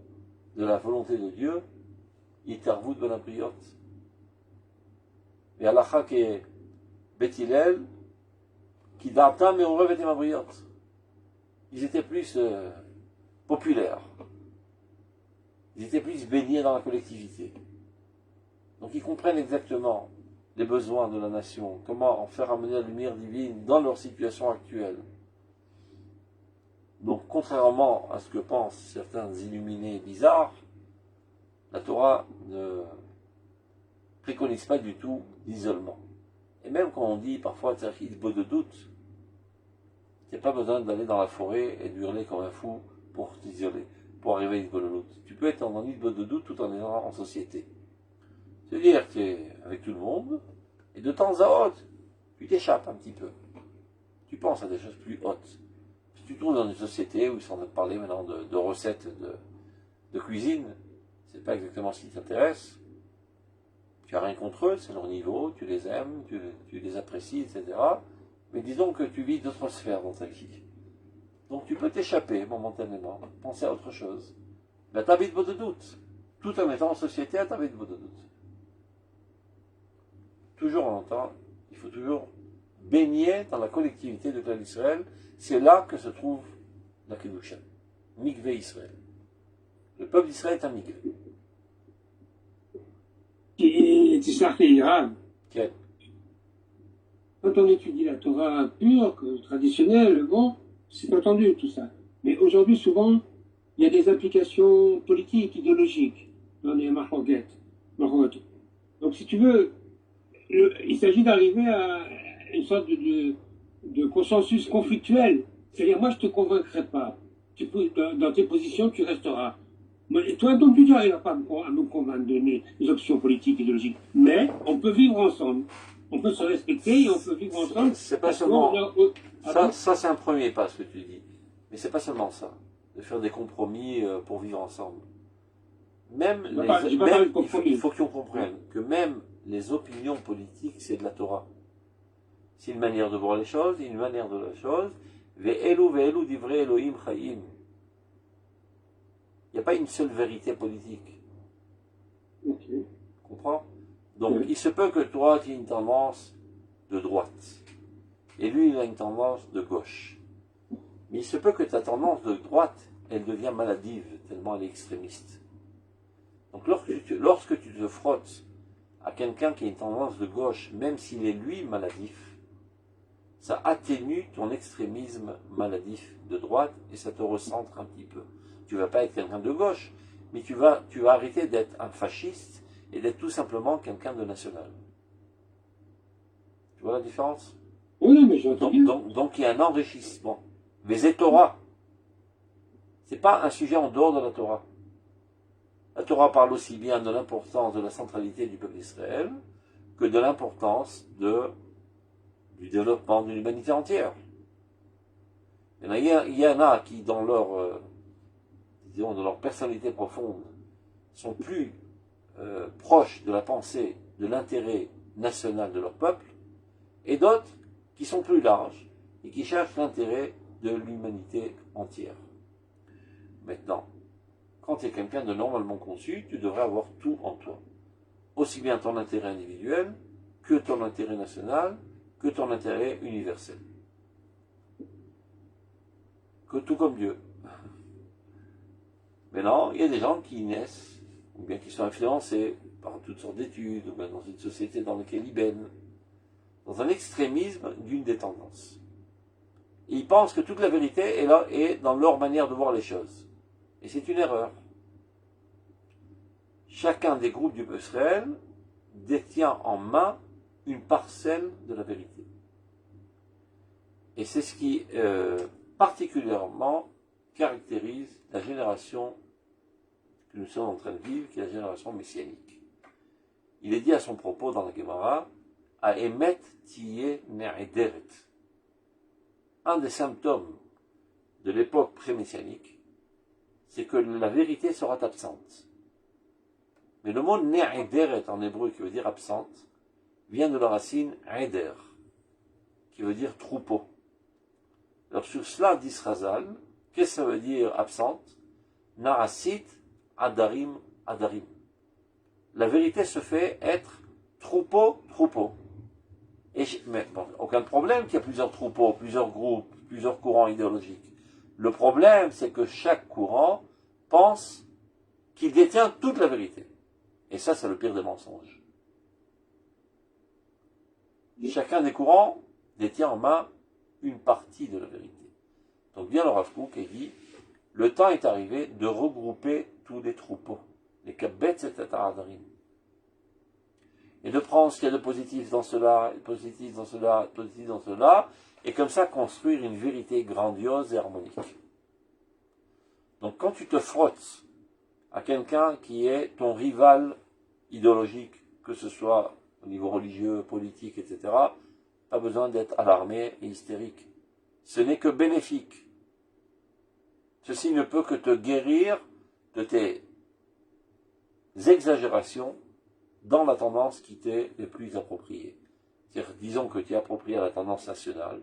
Speaker 1: de la volonté de Dieu, Itarvut ben Abriot. Et Halacha qui est Bet Hillel, qui data meorev et Abriot. Ils étaient plus populaires. Ils étaient plus baignés dans la collectivité. Donc ils comprennent exactement les besoins de la nation, comment en faire amener la lumière divine dans leur situation actuelle. Donc, contrairement à ce que pensent certains illuminés bizarres, la Torah ne préconise pas du tout l'isolement. Et même quand on dit parfois il beau de doute, il n'y a pas besoin d'aller dans la forêt et d'hurler comme un fou pour t'isoler, pour arriver à une bonne doute. Tu peux être en beau de doute tout en étant en société. C'est-à-dire que tu es avec tout le monde, et de temps à autre, tu t'échappes un petit peu. Tu penses à des choses plus hautes. Si tu te trouves dans une société où ils sont en train de parler maintenant de recettes de cuisine, c'est pas exactement ce qui t'intéresse, Tu n'as rien contre eux, c'est leur niveau, tu les aimes, tu les apprécies, etc. Mais disons que tu vis d'autres sphères dans ta vie. Donc tu peux t'échapper momentanément, penser à autre chose. Mais tu habites de doute. Tout en étant en société, tu habites de doute. Toujours on entend, il faut toujours baigner dans la collectivité de clan Israël. C'est là que se trouve la Kedusha. Mikvé Israël. Le peuple d'Israël est un mikvé.
Speaker 2: Et c'est ça qui est grave.
Speaker 1: Quel?
Speaker 2: Quand on étudie la Torah pure, traditionnelle, bon, c'est entendu tout ça. Mais aujourd'hui, souvent, il y a des implications politiques, idéologiques dans les marroquettes. Donc, si tu veux, il s'agit d'arriver à une sorte de consensus conflictuel. C'est-à-dire, moi, je ne te convaincrai pas. Dans tes positions, tu resteras. Et toi, donc, tu n'arriveras pas à me convaincre de mes options politiques, idéologiques. Mais on peut vivre ensemble. On peut se respecter et on peut vivre ensemble.
Speaker 1: C'est pas seulement... Ça c'est un premier pas, ce que tu dis. Mais c'est pas seulement ça. De faire des compromis pour vivre ensemble. Même il faut qu'on comprenne que même les opinions politiques, c'est de la Torah. C'est une manière de voir les choses, une manière de la chose. Ve'elu divrei Elohim chayim. Il n'y a pas une seule vérité politique.
Speaker 2: Okay.
Speaker 1: Tu comprends? Donc, il se peut que toi, tu aies une tendance de droite. Et lui, il a une tendance de gauche. Mais il se peut que ta tendance de droite, elle devient maladive, tellement elle est extrémiste. Donc, lorsque tu te frottes à quelqu'un qui a une tendance de gauche, même s'il est lui maladif, ça atténue ton extrémisme maladif de droite et ça te recentre un petit peu. Tu ne vas pas être quelqu'un de gauche, mais tu vas arrêter d'être un fasciste et d'être tout simplement quelqu'un de national. Tu vois la différence?
Speaker 2: Oui, mais j'entends bien.
Speaker 1: Donc il y a un enrichissement. Mais Torah, ce n'est pas un sujet en dehors de la Torah. La Torah parle aussi bien de l'importance de la centralité du peuple d'Israël que de l'importance du développement de l'humanité entière. Il y en a qui, dans leur personnalité profonde, sont plus proches de la pensée, de l'intérêt national de leur peuple, et d'autres qui sont plus larges et qui cherchent l'intérêt de l'humanité entière. Maintenant, quand tu es quelqu'un de normalement conçu, tu devrais avoir tout en toi. Aussi bien ton intérêt individuel, que ton intérêt national, que ton intérêt universel. Que tout comme Dieu. Mais non, il y a des gens qui naissent, ou bien qui sont influencés par toutes sortes d'études, ou bien dans une société dans laquelle ils baignent, dans un extrémisme d'une des tendances. Et ils pensent que toute la vérité est là, est dans leur manière de voir les choses. Et c'est une erreur. Chacun des groupes du peuple Israël détient en main une parcelle de la vérité. Et c'est ce qui particulièrement caractérise la génération que nous sommes en train de vivre, qui est la génération messianique. Il est dit à son propos dans la Gemara, à Emet Tiye Ne'ederet. Un des symptômes de l'époque pré-messianique, c'est que la vérité sera absente. Mais le mot Ne'ederet en hébreu, qui veut dire absente, vient de la racine Eder, qui veut dire troupeau. Alors sur cela, dit Srazal, qu'est-ce que ça veut dire absente? Narasit Adarim Adarim. La vérité se fait être troupeau, troupeau. Mais bon, aucun problème qu'il y a plusieurs troupeaux, plusieurs groupes, plusieurs courants idéologiques. Le problème, c'est que chaque courant pense qu'il détient toute la vérité. Et ça, c'est le pire des mensonges. Chacun des courants détient en main une partie de la vérité. Donc bien le Rav Kook dit, le temps est arrivé de regrouper tous les troupeaux, les kabbetz et adarim, et de prendre ce qu'il y a de positif dans cela, positif dans cela, positif dans cela, et comme ça construire une vérité grandiose et harmonique. Donc quand tu te frottes à quelqu'un qui est ton rival idéologique, que ce soit au niveau religieux, politique, etc., pas besoin d'être alarmé et hystérique. Ce n'est que bénéfique. Ceci ne peut que te guérir de tes exagérations dans la tendance qui t'est le plus appropriée. C'est-à-dire, disons que tu es approprié à la tendance nationale,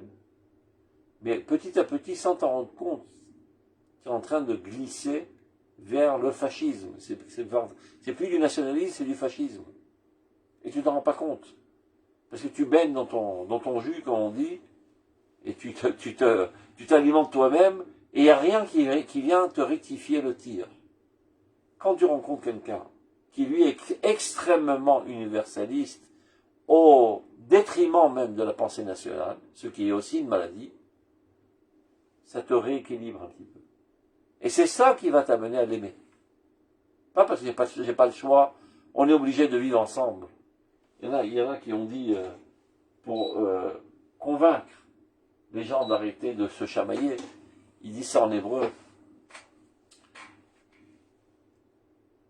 Speaker 1: mais petit à petit, sans t'en rendre compte, tu es en train de glisser vers le fascisme. C'est plus du nationalisme, c'est du fascisme. Et tu t'en rends pas compte. Parce que tu baignes dans ton jus, comme on dit, et tu t'alimentes toi-même, et il n'y a rien qui vient te rectifier le tir. Quand tu rencontres quelqu'un qui lui est extrêmement universaliste, au détriment même de la pensée nationale, ce qui est aussi une maladie, ça te rééquilibre un petit peu. Et c'est ça qui va t'amener à l'aimer. Pas parce que j'ai pas le choix, on est obligé de vivre ensemble. Il y en a qui ont dit, pour convaincre les gens d'arrêter de se chamailler, ils disent ça en hébreu.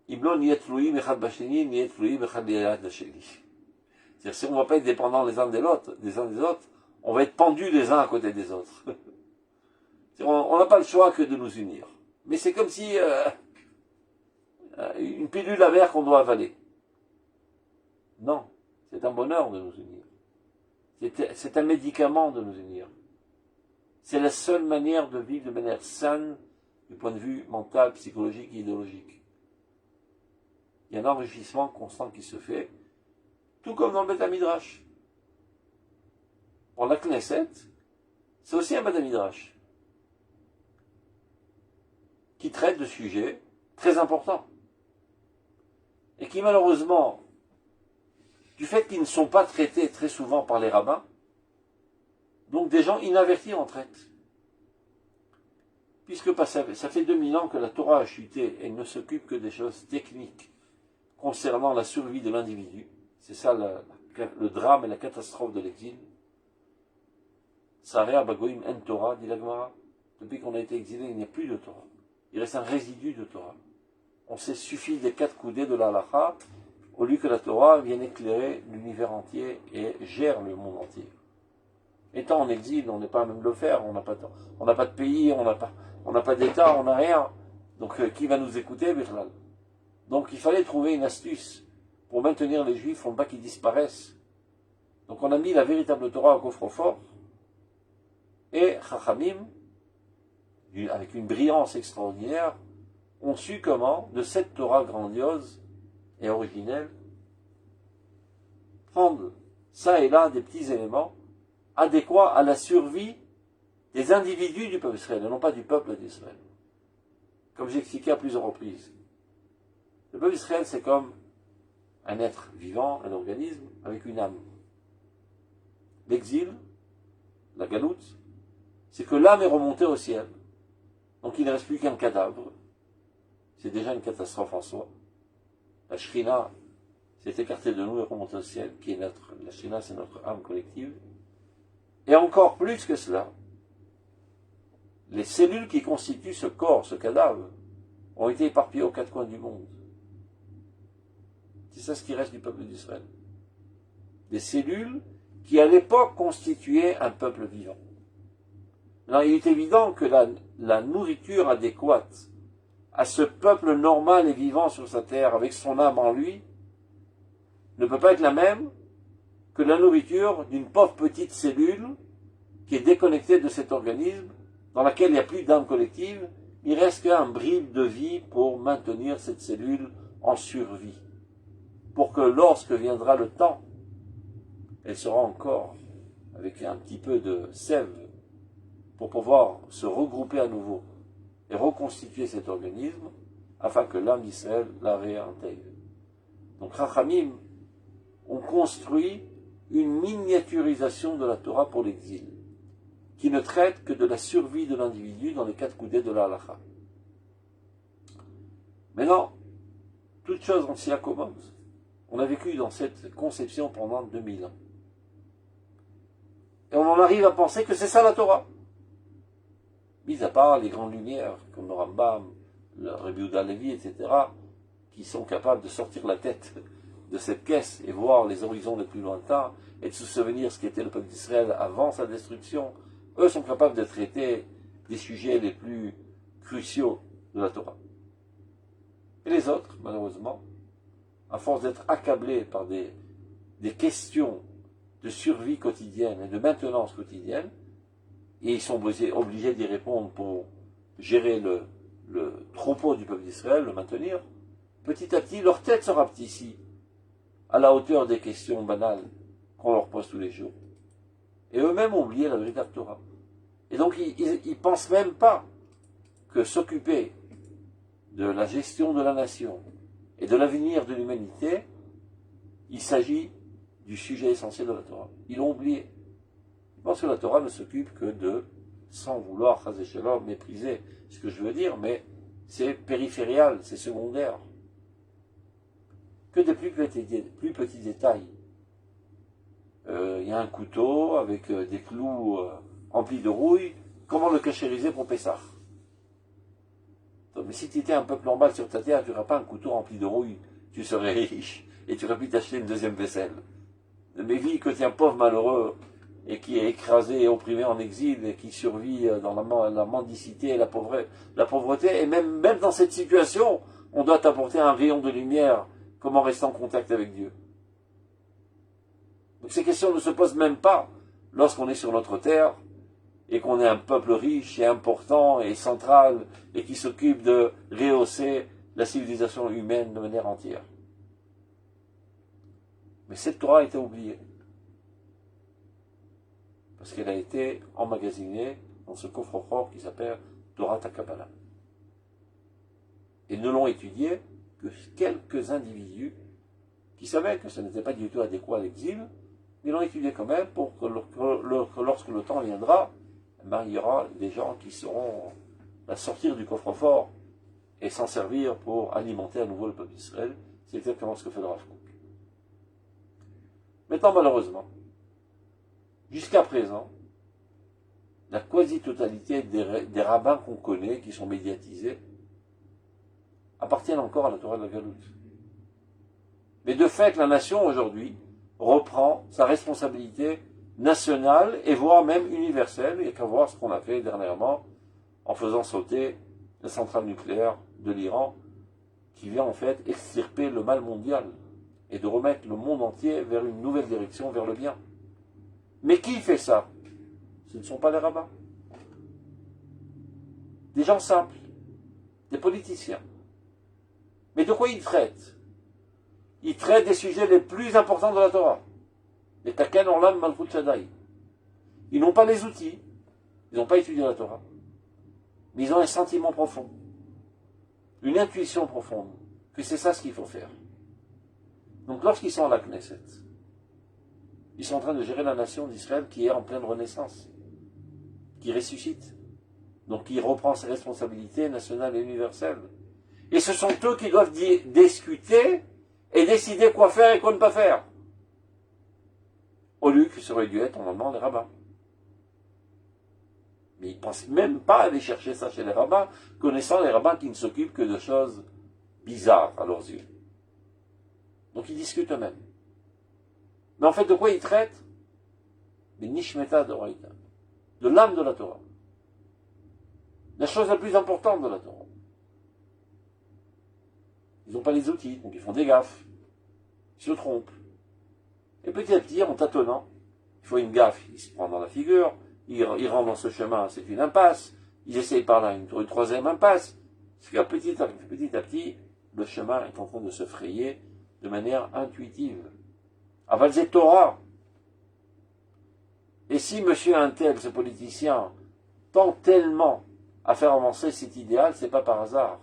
Speaker 1: C'est-à-dire, si on ne va pas être dépendants les uns des autres, on va être pendus les uns à côté des autres. On n'a pas le choix que de nous unir. Mais c'est comme si une pilule amère qu'on doit avaler. Non, c'est un bonheur de nous unir. C'est un médicament de nous unir. C'est la seule manière de vivre de manière saine du point de vue mental, psychologique et idéologique. Il y a un enrichissement constant qui se fait, tout comme dans le Beth Midrash. Pour la Knesset, c'est aussi un Beth Midrash qui traite de sujets très importants et qui malheureusement, du fait qu'ils ne sont pas traités très souvent par les rabbins, donc des gens inavertis en traitent. Puisque ça fait 2000 ans que la Torah a chuté et ne s'occupe que des choses techniques concernant la survie de l'individu. C'est ça le drame et la catastrophe de l'exil. Sareh Bagoim en Torah, dit la Gemara. Depuis qu'on a été exilé, il n'y a plus de Torah. Il reste un résidu de Torah. On s'est suffi des 4 coudées de la halakha, au lieu que la Torah vienne éclairer l'univers entier et gère le monde entier. Étant en exil, on n'est pas à même de le faire, on n'a pas de pays, on n'a pas d'État, on n'a rien. Donc qui va nous écouter, Bichlal? Donc il fallait trouver une astuce pour maintenir les Juifs, pour ne pas qu'ils disparaissent. Donc on a mis la véritable Torah au coffre-fort, et Chachamim, avec une brillance extraordinaire, ont su comment, de cette Torah grandiose et originelle, prendre ça et là des petits éléments adéquats à la survie des individus du peuple d'Israël, et non pas du peuple d'Israël. Comme j'ai expliqué à plusieurs reprises. Le peuple d'Israël, c'est comme un être vivant, un organisme, avec une âme. L'exil, la galoute, c'est que l'âme est remontée au ciel. Donc il ne reste plus qu'un cadavre. C'est déjà une catastrophe en soi. La Shrina s'est écartée de nous et remontée au ciel, la Shrina, c'est notre âme collective. Et encore plus que cela, les cellules qui constituent ce corps, ce cadavre, ont été éparpillées aux 4 coins du monde. C'est ça ce qui reste du peuple d'Israël. Des cellules qui, à l'époque, constituaient un peuple vivant. Alors, il est évident que la nourriture adéquate à ce peuple normal et vivant sur sa terre, avec son âme en lui, ne peut pas être la même que la nourriture d'une pauvre petite cellule qui est déconnectée de cet organisme, dans laquelle il n'y a plus d'âme collective, il reste qu'un bride de vie pour maintenir cette cellule en survie. Pour que lorsque viendra le temps, elle sera encore avec un petit peu de sève pour pouvoir se regrouper à nouveau et reconstituer cet organisme afin que l'âme d'Israël la réintègre. Donc Chachamim ont construit une miniaturisation de la Torah pour l'exil, qui ne traite que de la survie de l'individu dans les 4 coudées de la halakha. Maintenant, toute chose en s'y accommode. On a vécu dans cette conception pendant 2000 ans. Et on en arrive à penser que c'est ça la Torah. Mis à part les grandes lumières, comme le Rambam, le Rabbi Yehuda Levi, etc., qui sont capables de sortir la tête de cette caisse et voir les horizons les plus lointains et de se souvenir ce qu'était le peuple d'Israël avant sa destruction. Eux sont capables de traiter des sujets les plus cruciaux de la Torah. Et les autres, malheureusement, à force d'être accablés par des questions de survie quotidienne et de maintenance quotidienne, et ils sont obligés d'y répondre pour gérer le troupeau du peuple d'Israël, le maintenir, petit à petit, leur tête se rapetit à la hauteur des questions banales qu'on leur pose tous les jours. Et eux-mêmes ont oublié la véritable Torah. Et donc, ils ne pensent même pas que s'occuper de la gestion de la nation et de l'avenir de l'humanité, il s'agit du sujet essentiel de la Torah. Ils l'ont oublié. Ils pensent que la Torah ne s'occupe que de, sans vouloir, chas v'shalom, mépriser ce que je veux dire, mais c'est périphérial, c'est secondaire. Que des plus petits détails. Il y a un couteau avec des clous remplis de rouille. Comment le cachériser pour Pessah? Mais si tu étais un peuple normal sur ta terre, tu n'aurais pas un couteau rempli de rouille. Tu serais riche et tu aurais pu t'acheter une deuxième vaisselle. Mais vu que tu es un pauvre malheureux et qui est écrasé et opprimé en exil et qui survit dans la mendicité et la pauvreté, et même dans cette situation, on doit t'apporter un rayon de lumière. Comment rester en contact avec Dieu? Donc ces questions ne se posent même pas lorsqu'on est sur notre terre et qu'on est un peuple riche et important et central et qui s'occupe de rehausser la civilisation humaine de manière entière. Mais cette Torah a été oubliée parce qu'elle a été emmagasinée dans ce coffre-fort qui s'appelle Torah Kabbalah. Et ne l'ont étudiée que quelques individus qui savaient que ce n'était pas du tout adéquat à l'exil, mais l'ont étudié quand même pour que lorsque le temps viendra, il y aura des gens qui sauront sortir du coffre-fort et s'en servir pour alimenter à nouveau le peuple d'Israël. C'est exactement ce que fait le Rav Kook. Maintenant, malheureusement, jusqu'à présent, la quasi-totalité des rabbins qu'on connaît, qui sont médiatisés, appartiennent encore à la Torah de la Galoute. Mais de fait, la nation aujourd'hui reprend sa responsabilité nationale et voire même universelle. Il n'y a qu'à voir ce qu'on a fait dernièrement en faisant sauter la centrale nucléaire de l'Iran, qui vient en fait extirper le mal mondial et de remettre le monde entier vers une nouvelle direction, vers le bien. Mais qui fait ça? Ce ne sont pas les rabbins. Des gens simples, des politiciens. Mais de quoi ils traitent? Ils traitent des sujets les plus importants de la Torah. Les Taken Orlam Malchut Shaddai. Ils n'ont pas les outils, ils n'ont pas étudié la Torah, mais ils ont un sentiment profond, une intuition profonde, que c'est ça ce qu'il faut faire. Donc lorsqu'ils sont à la Knesset, ils sont en train de gérer la nation d'Israël qui est en pleine renaissance, qui ressuscite, donc qui reprend ses responsabilités nationales et universelles. Et ce sont eux qui doivent discuter et décider quoi faire et quoi ne pas faire. Au lieu que ça aurait dû être normalement les rabbins. Mais ils ne pensent même pas aller chercher ça chez les rabbins, connaissant les rabbins qui ne s'occupent que de choses bizarres à leurs yeux. Donc ils discutent eux-mêmes. Mais en fait, de quoi ils traitent? Des nishmeta de Oraïta, de l'âme de la Torah. La chose la plus importante de la Torah. Ils n'ont pas les outils, donc ils font des gaffes. Ils se trompent. Et petit à petit, en tâtonnant, il faut une gaffe, il se prend dans la figure, il rentre dans ce chemin, c'est une impasse, ils essayent par là une troisième impasse. Parce que petit à petit, le chemin est en train de se frayer de manière intuitive. Avalzé Torah. Et si monsieur Intel, ce politicien, tend tellement à faire avancer cet idéal, c'est pas par hasard.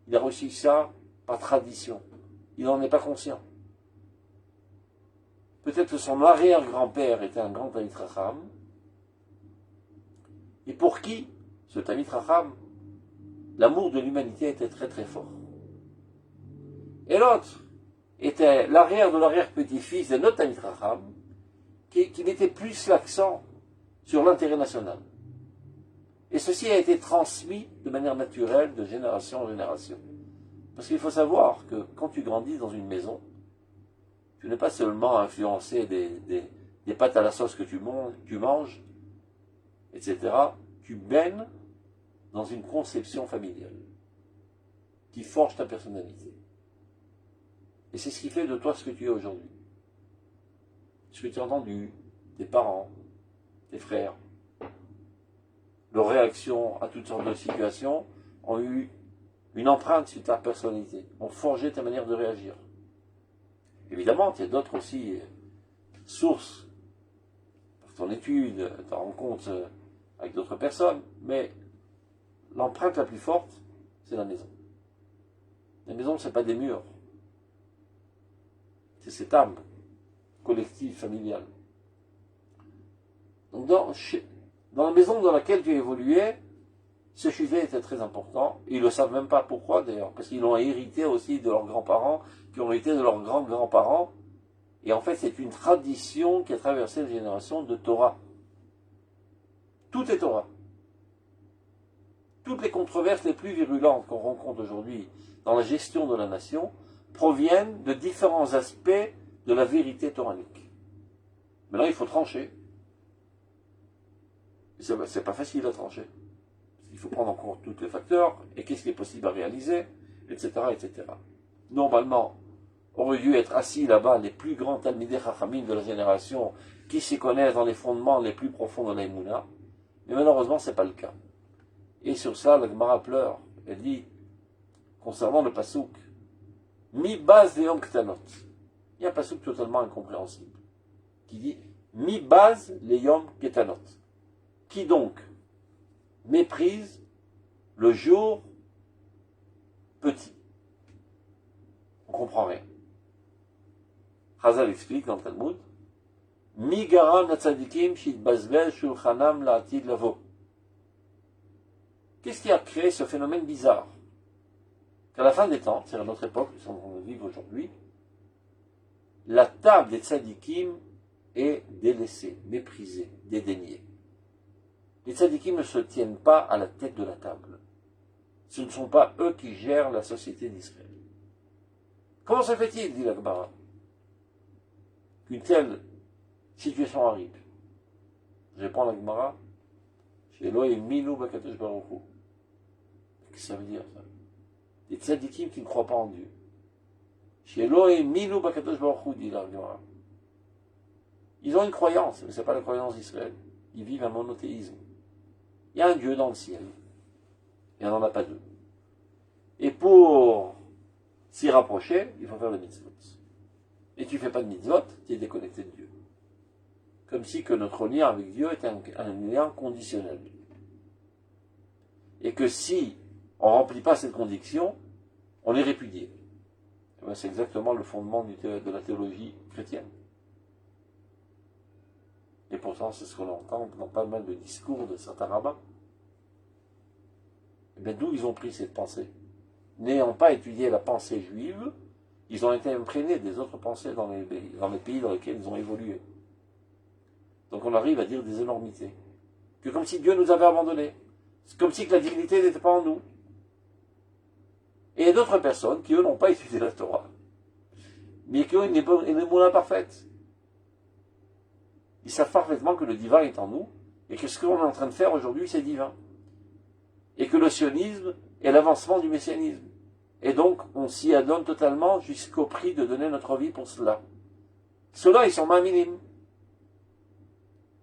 Speaker 1: Il a reçu ça par tradition. Il n'en est pas conscient. Peut-être que son arrière-grand-père était un grand Talmid Chacham. Et pour qui, ce Talmid Chacham, l'amour de l'humanité était très très fort. Et l'autre était l'arrière de l'arrière-petit-fils d'un autre Talmid Chacham, qui mettait plus l'accent sur l'intérêt national. Et ceci a été transmis de manière naturelle de génération en génération. Parce qu'il faut savoir que quand tu grandis dans une maison, tu n'es pas seulement influencé des pâtes à la sauce que tu manges, etc. Tu baignes dans une conception familiale qui forge ta personnalité. Et c'est ce qui fait de toi ce que tu es aujourd'hui. Ce que tu as entendu, tes parents, tes frères, leurs réactions à toutes sortes de situations ont eu une empreinte sur ta personnalité, ont forgé ta manière de réagir. Évidemment, il y a d'autres aussi sources, ton étude, ta rencontre avec d'autres personnes, mais l'empreinte la plus forte, c'est la maison. La maison, ce n'est pas des murs, c'est cette âme collective, familiale. Donc dans la maison dans laquelle tu évoluais, ce sujet était très important. Ils ne le savent même pas pourquoi d'ailleurs, parce qu'ils l'ont hérité aussi de leurs grands-parents, qui ont hérité de leurs grands-grands-parents. Et en fait, c'est une tradition qui a traversé les générations de Torah. Tout est Torah. Toutes les controverses les plus virulentes qu'on rencontre aujourd'hui dans la gestion de la nation proviennent de différents aspects de la vérité toranique. Maintenant, il faut trancher. C'est pas facile à trancher. Il faut prendre en compte tous les facteurs, et qu'est-ce qui est possible à réaliser, etc., etc. Normalement, aurait dû être assis là-bas les plus grands Talmidei Chachamim de la génération qui s'y connaissent dans les fondements les plus profonds de l'Emouna, mais malheureusement, ce n'est pas le cas. Et sur ça, la Gemara pleure. Elle dit, concernant le pasouk, Mi baz le'yom ktanot. Il y a un pasouk totalement incompréhensible, qui dit, Mi baz le'yom ktanot. Qui donc méprise le jour petit. On ne comprend rien. Chazal explique dans le Talmud, Mi garam natzadikim shitbazbel shulchanam la'atid lavo. Qu'est-ce qui a créé ce phénomène bizarre? Qu'à la fin des temps, c'est à notre époque, nous sommes en train de vivre aujourd'hui, la table des tzadikim est délaissée, méprisée, dédaignée. Les tzadikim ne se tiennent pas à la tête de la table. Ce ne sont pas eux qui gèrent la société d'Israël. Comment se fait-il, dit la Gemara, qu'une telle situation arrive? Répond la Gemara, chez Elohim Milu Bakadosh Baruch Hu. Qu'est-ce que ça veut dire, ça? Des tzadikim qui ne croient pas en Dieu. Chez Elohim Milu Bakadosh Baruch Hu, dit la Gemara. Ils ont une croyance, mais ce n'est pas la croyance d'Israël. Ils vivent un monothéisme. Il y a un Dieu dans le ciel. Il n'y en a pas deux. Et pour s'y rapprocher, il faut faire le mitzvot. Et tu ne fais pas de mitzvot, tu es déconnecté de Dieu. Comme si que notre lien avec Dieu était un lien conditionnel. Et que si on ne remplit pas cette condition, on est répudié. C'est exactement le fondement de la théologie chrétienne. Et pourtant, c'est ce qu'on entend dans pas mal de discours de certains rabbins. Mais d'où ils ont pris cette pensée? N'ayant pas étudié la pensée juive, ils ont été imprégnés des autres pensées dans les pays dans lesquels ils ont évolué. Donc on arrive à dire des énormités. Que comme si Dieu nous avait abandonnés. C'est comme si que la divinité n'était pas en nous. Et il y a d'autres personnes qui, eux, n'ont pas étudié la Torah, mais qui ont une émouna parfaite. Ils savent parfaitement que le divin est en nous, et que ce qu'on est en train de faire aujourd'hui, c'est divin. Et que le sionisme est l'avancement du messianisme. Et donc, on s'y adonne totalement jusqu'au prix de donner notre vie pour cela. Ceux-là, ils sont mains minimes.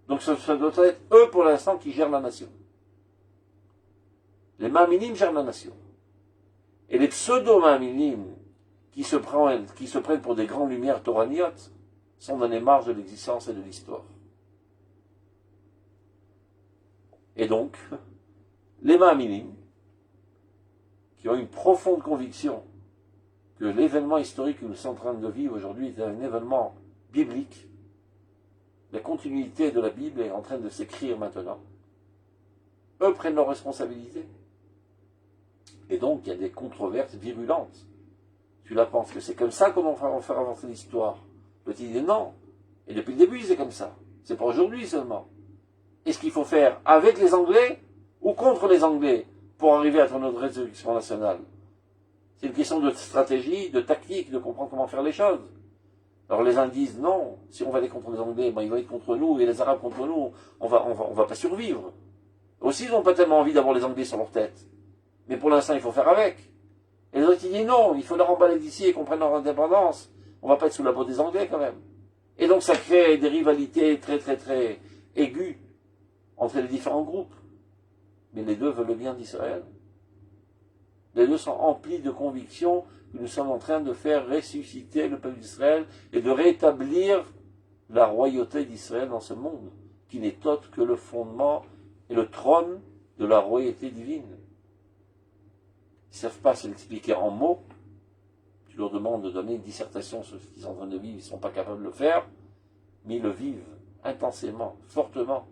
Speaker 1: Donc, ça doit être eux, pour l'instant, qui gèrent la nation. Les mains minimes gèrent la nation. Et les pseudo-mains minimes qui se prennent pour des grandes lumières toraniotes sont dans les marges de l'existence et de l'histoire. Et donc, les mains minimes, qui ont une profonde conviction que l'événement historique que nous sommes en train de vivre aujourd'hui est un événement biblique, la continuité de la Bible est en train de s'écrire maintenant, eux prennent leurs responsabilités. Et donc, il y a des controverses virulentes. Tu la penses que c'est comme ça qu'on va faire avancer l'histoire. Petit dit non. Et depuis le début, c'est comme ça. C'est pas aujourd'hui seulement. Est-ce qu'il faut faire avec les Anglais ou contre les Anglais pour arriver à notre résolution nationale? C'est une question de stratégie, de tactique, de comprendre comment faire les choses. Alors les uns disent non, si on va aller contre les Anglais, ben, ils vont être contre nous, et les Arabes contre nous, on va pas survivre. Aussi, ils n'ont pas tellement envie d'avoir les Anglais sur leur tête. Mais pour l'instant, il faut faire avec. Et les autres, ils disent non, il faut leur emballer d'ici et qu'on prenne leur indépendance. On va pas être sous la peau des Anglais quand même. Et donc ça crée des rivalités très très très aiguës entre les différents groupes. Mais les deux veulent le bien d'Israël. Les deux sont emplis de conviction que nous sommes en train de faire ressusciter le peuple d'Israël et de rétablir la royauté d'Israël dans ce monde, qui n'est autre que le fondement et le trône de la royauté divine. Ils ne savent pas se l'expliquer en mots. Tu leur demandes de donner une dissertation sur ce qu'ils sont en train de vivre, ils ne sont pas capables de le faire, mais ils le vivent intensément, fortement,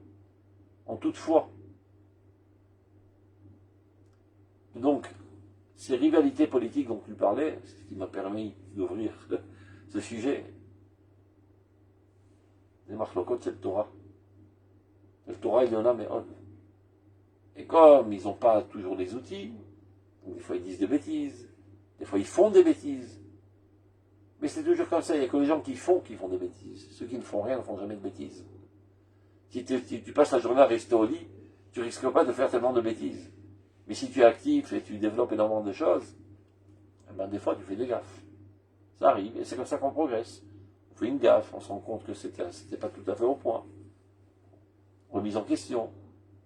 Speaker 1: en toute foi. Donc, ces rivalités politiques dont tu parlais, c'est ce qui m'a permis d'ouvrir ce sujet. Les marlokot, c'est le Torah. Le Torah, il y en a, mais et comme ils n'ont pas toujours les outils, donc des fois ils disent des bêtises, des fois ils font des bêtises. Mais c'est toujours comme ça, il n'y a que les gens qui font des bêtises. Ceux qui ne font rien ne font jamais de bêtises. Si tu passes la journée à rester au lit, tu ne risques pas de faire tellement de bêtises. Mais si tu es actif et tu développes énormément de choses, eh ben des fois tu fais des gaffes. Ça arrive, et c'est comme ça qu'on progresse. On fait une gaffe, on se rend compte que c'était pas tout à fait au point. Remise en question.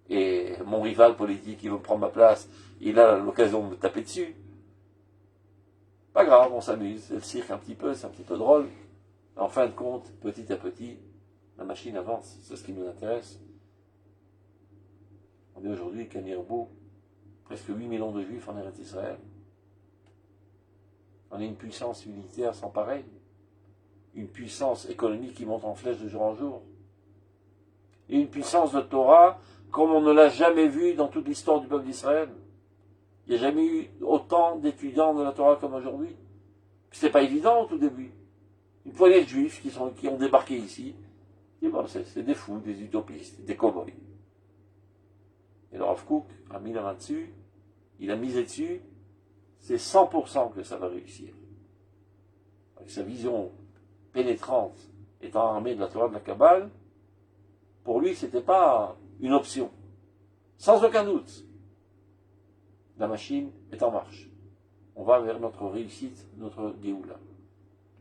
Speaker 1: Et mon rival politique, il veut prendre ma place, il a l'occasion de me taper dessus. Pas grave, on s'amuse, c'est le cirque un petit peu, c'est un petit peu drôle. Mais en fin de compte, petit à petit, la machine avance, c'est ce qui nous intéresse. On est aujourd'hui, Kanirbo, presque 8 millions de juifs en Eretz Israël. On est une puissance militaire sans pareil, une puissance économique qui monte en flèche de jour en jour, et une puissance de Torah comme on ne l'a jamais vu dans toute l'histoire du peuple d'Israël. Il n'y a jamais eu autant d'étudiants de la Torah comme aujourd'hui. C'est pas évident au tout début. Une poignée de juifs qui ont débarqué ici, et bon, c'est des fous, des utopistes, des cow-boys. Et le Rav Kook a mis la main dessus, il a misé dessus, c'est 100% que ça va réussir. Avec sa vision pénétrante, étant armé de la Torah de la Kabbale, pour lui, c'était pas une option. Sans aucun doute. La machine est en marche. On va vers notre réussite, notre Géoula.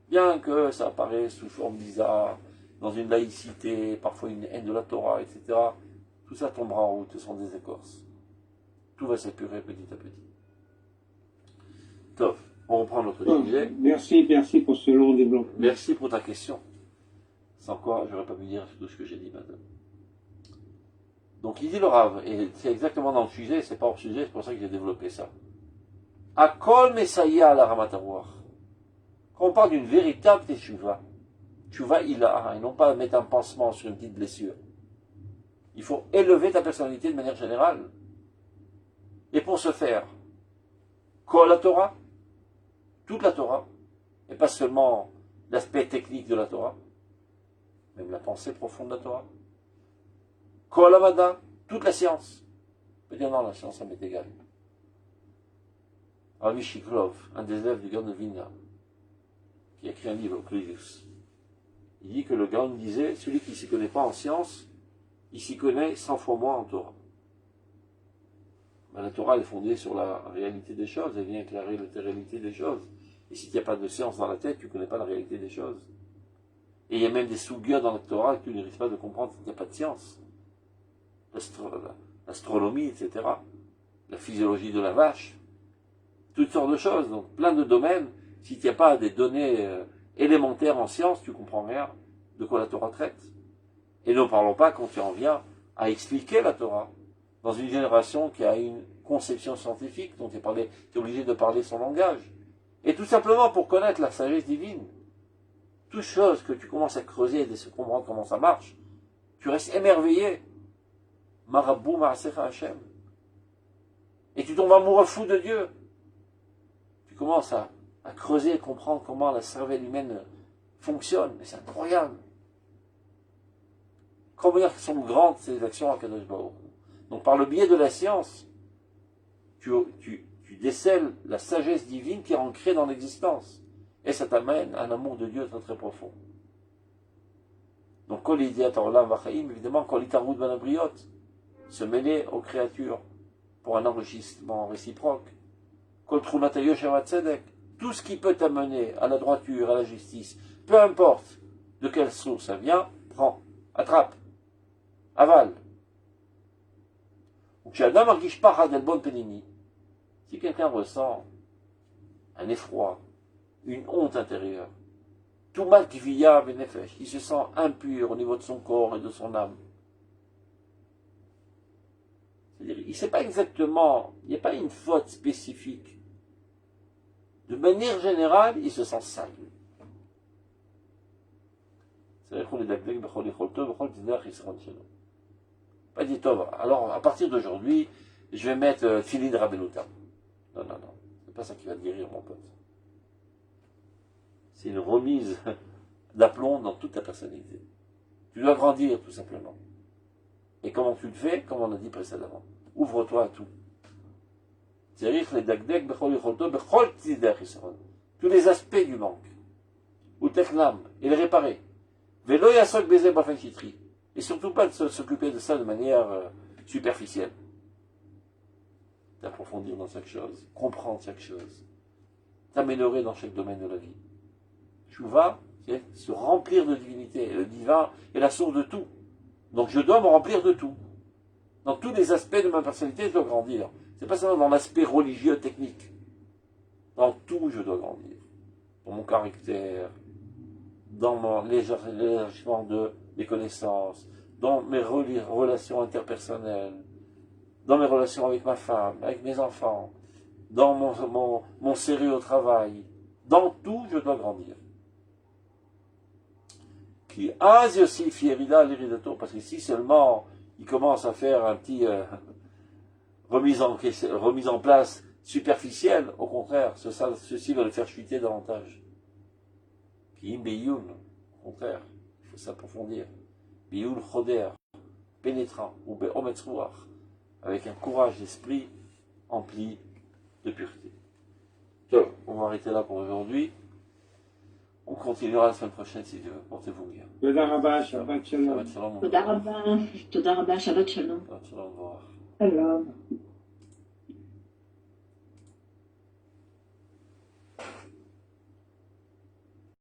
Speaker 1: Bien que ça apparaisse sous forme bizarre, dans une laïcité, parfois une haine de la Torah, etc., tout ça tombera en route, ce sont des écorces. Tout va s'épurer petit à petit. Top, on reprend notre sujet.
Speaker 2: Merci pour ce long développement.
Speaker 1: Merci pour ta question. Sans quoi, j'aurais pas pu dire tout ce que j'ai dit, madame. Donc il dit le Rav, et c'est exactement dans le sujet, c'est pas hors sujet, c'est pour ça que j'ai développé ça. Akol Messaya la Ramatarouach. Quand on parle d'une véritable teshuva, teshuva ilaha, et non pas mettre un pansement sur une petite blessure. Il faut élever ta personnalité de manière générale. Et pour ce faire, Kol la Torah, toute la Torah, et pas seulement l'aspect technique de la Torah, même la pensée profonde de la Torah. Kol Amada, toute la science. On peut dire non, la science, ça m'est égal. Ravi Shiklov, un des élèves du Gaon de Vilna, qui a écrit un livre, Clivius, il dit que le Gaon disait, celui qui ne s'y connaît pas en science, il s'y connaît 100 fois moins en Torah. Ben, la Torah est fondée sur la réalité des choses, elle vient éclairer la réalité des choses. Et si il n'y a pas de science dans la tête, tu ne connais pas la réalité des choses. Et il y a même des sous-gueux dans la Torah que tu ne risques pas de comprendre qu'il n'y a pas de science. L'astronomie, etc. La physiologie de la vache. Toutes sortes de choses, donc plein de domaines. Si tu n'as pas des données élémentaires en science, tu ne comprends rien de quoi la Torah traite. Et ne parlons pas quand tu en viens à expliquer la Torah dans une génération qui a une conception scientifique, dont tu es obligé de parler son langage. Et tout simplement pour connaître la sagesse divine. Toute chose que tu commences à creuser et de comprendre comment ça marche, tu restes émerveillé. Marabou Ma'asecha Hashem. Et tu tombes amoureux fou de Dieu. Tu commences à creuser et comprendre comment la cervelle humaine fonctionne. Mais c'est incroyable. Combien sont grandes ces actions à Kadosh Baruch. Donc par le biais de la science, tu décèles la sagesse divine qui est ancrée dans l'existence. Et ça t'amène à un amour de Dieu très très profond. Donc, évidemment, se mêler aux créatures pour un enrichissement réciproque. Tout ce qui peut t'amener à la droiture, à la justice, peu importe de quelle source ça vient, prends, attrape, avale. Si quelqu'un ressent un effroi, une honte intérieure, tout mal qui via il se sent impur au niveau de son corps et de son âme. C'est-à-dire, il ne sait pas exactement, il n'y a pas une faute spécifique. De manière générale, il se sent sale. Pas dit, alors à partir d'aujourd'hui, je vais mettre Tfilin Rabbenuta. Non, non, non. C'est pas ça qui va te guérir, mon pote. C'est une remise d'aplomb dans toute ta personnalité. Tu dois grandir, tout simplement. Et comment tu le fais? Comme on a dit précédemment. Ouvre-toi à tout. Tous les aspects du manque. Ou teknam, et les réparer. Vélo yasok baiser bafan chitri. Et surtout pas de s'occuper de ça de manière superficielle. D'approfondir dans chaque chose, comprendre chaque chose, t'améliorer dans chaque domaine de la vie. Chouva, c'est se remplir de divinité. Et le divin est la source de tout. Donc je dois me remplir de tout. Dans tous les aspects de ma personnalité, je dois grandir. C'est pas seulement dans l'aspect religieux, technique. Dans tout, je dois grandir. Dans mon caractère, dans l'élargissement des connaissances, dans mes relations interpersonnelles, dans mes relations avec ma femme, avec mes enfants, dans mon sérieux au travail. Dans tout, je dois grandir. Qui asi aussi fierida l'iridato, parce que si seulement il commence à faire un petit remise en place superficielle, au contraire, ceci va le faire chuter davantage. Qui imbeyoun, au contraire, il faut s'approfondir. Biyoun choder, pénétrant, ou be'ometzruach, avec un courage d'esprit empli de pureté. Donc, on va arrêter là pour aujourd'hui. On continuera la semaine prochaine si Dieu veut. Portez-vous bien.
Speaker 2: Toda rabba, Shabbat Shalom.
Speaker 1: Shabbat shalom.
Speaker 3: תודה רבה, שבת שלום.
Speaker 1: Shabbat shalom.
Speaker 3: שלום.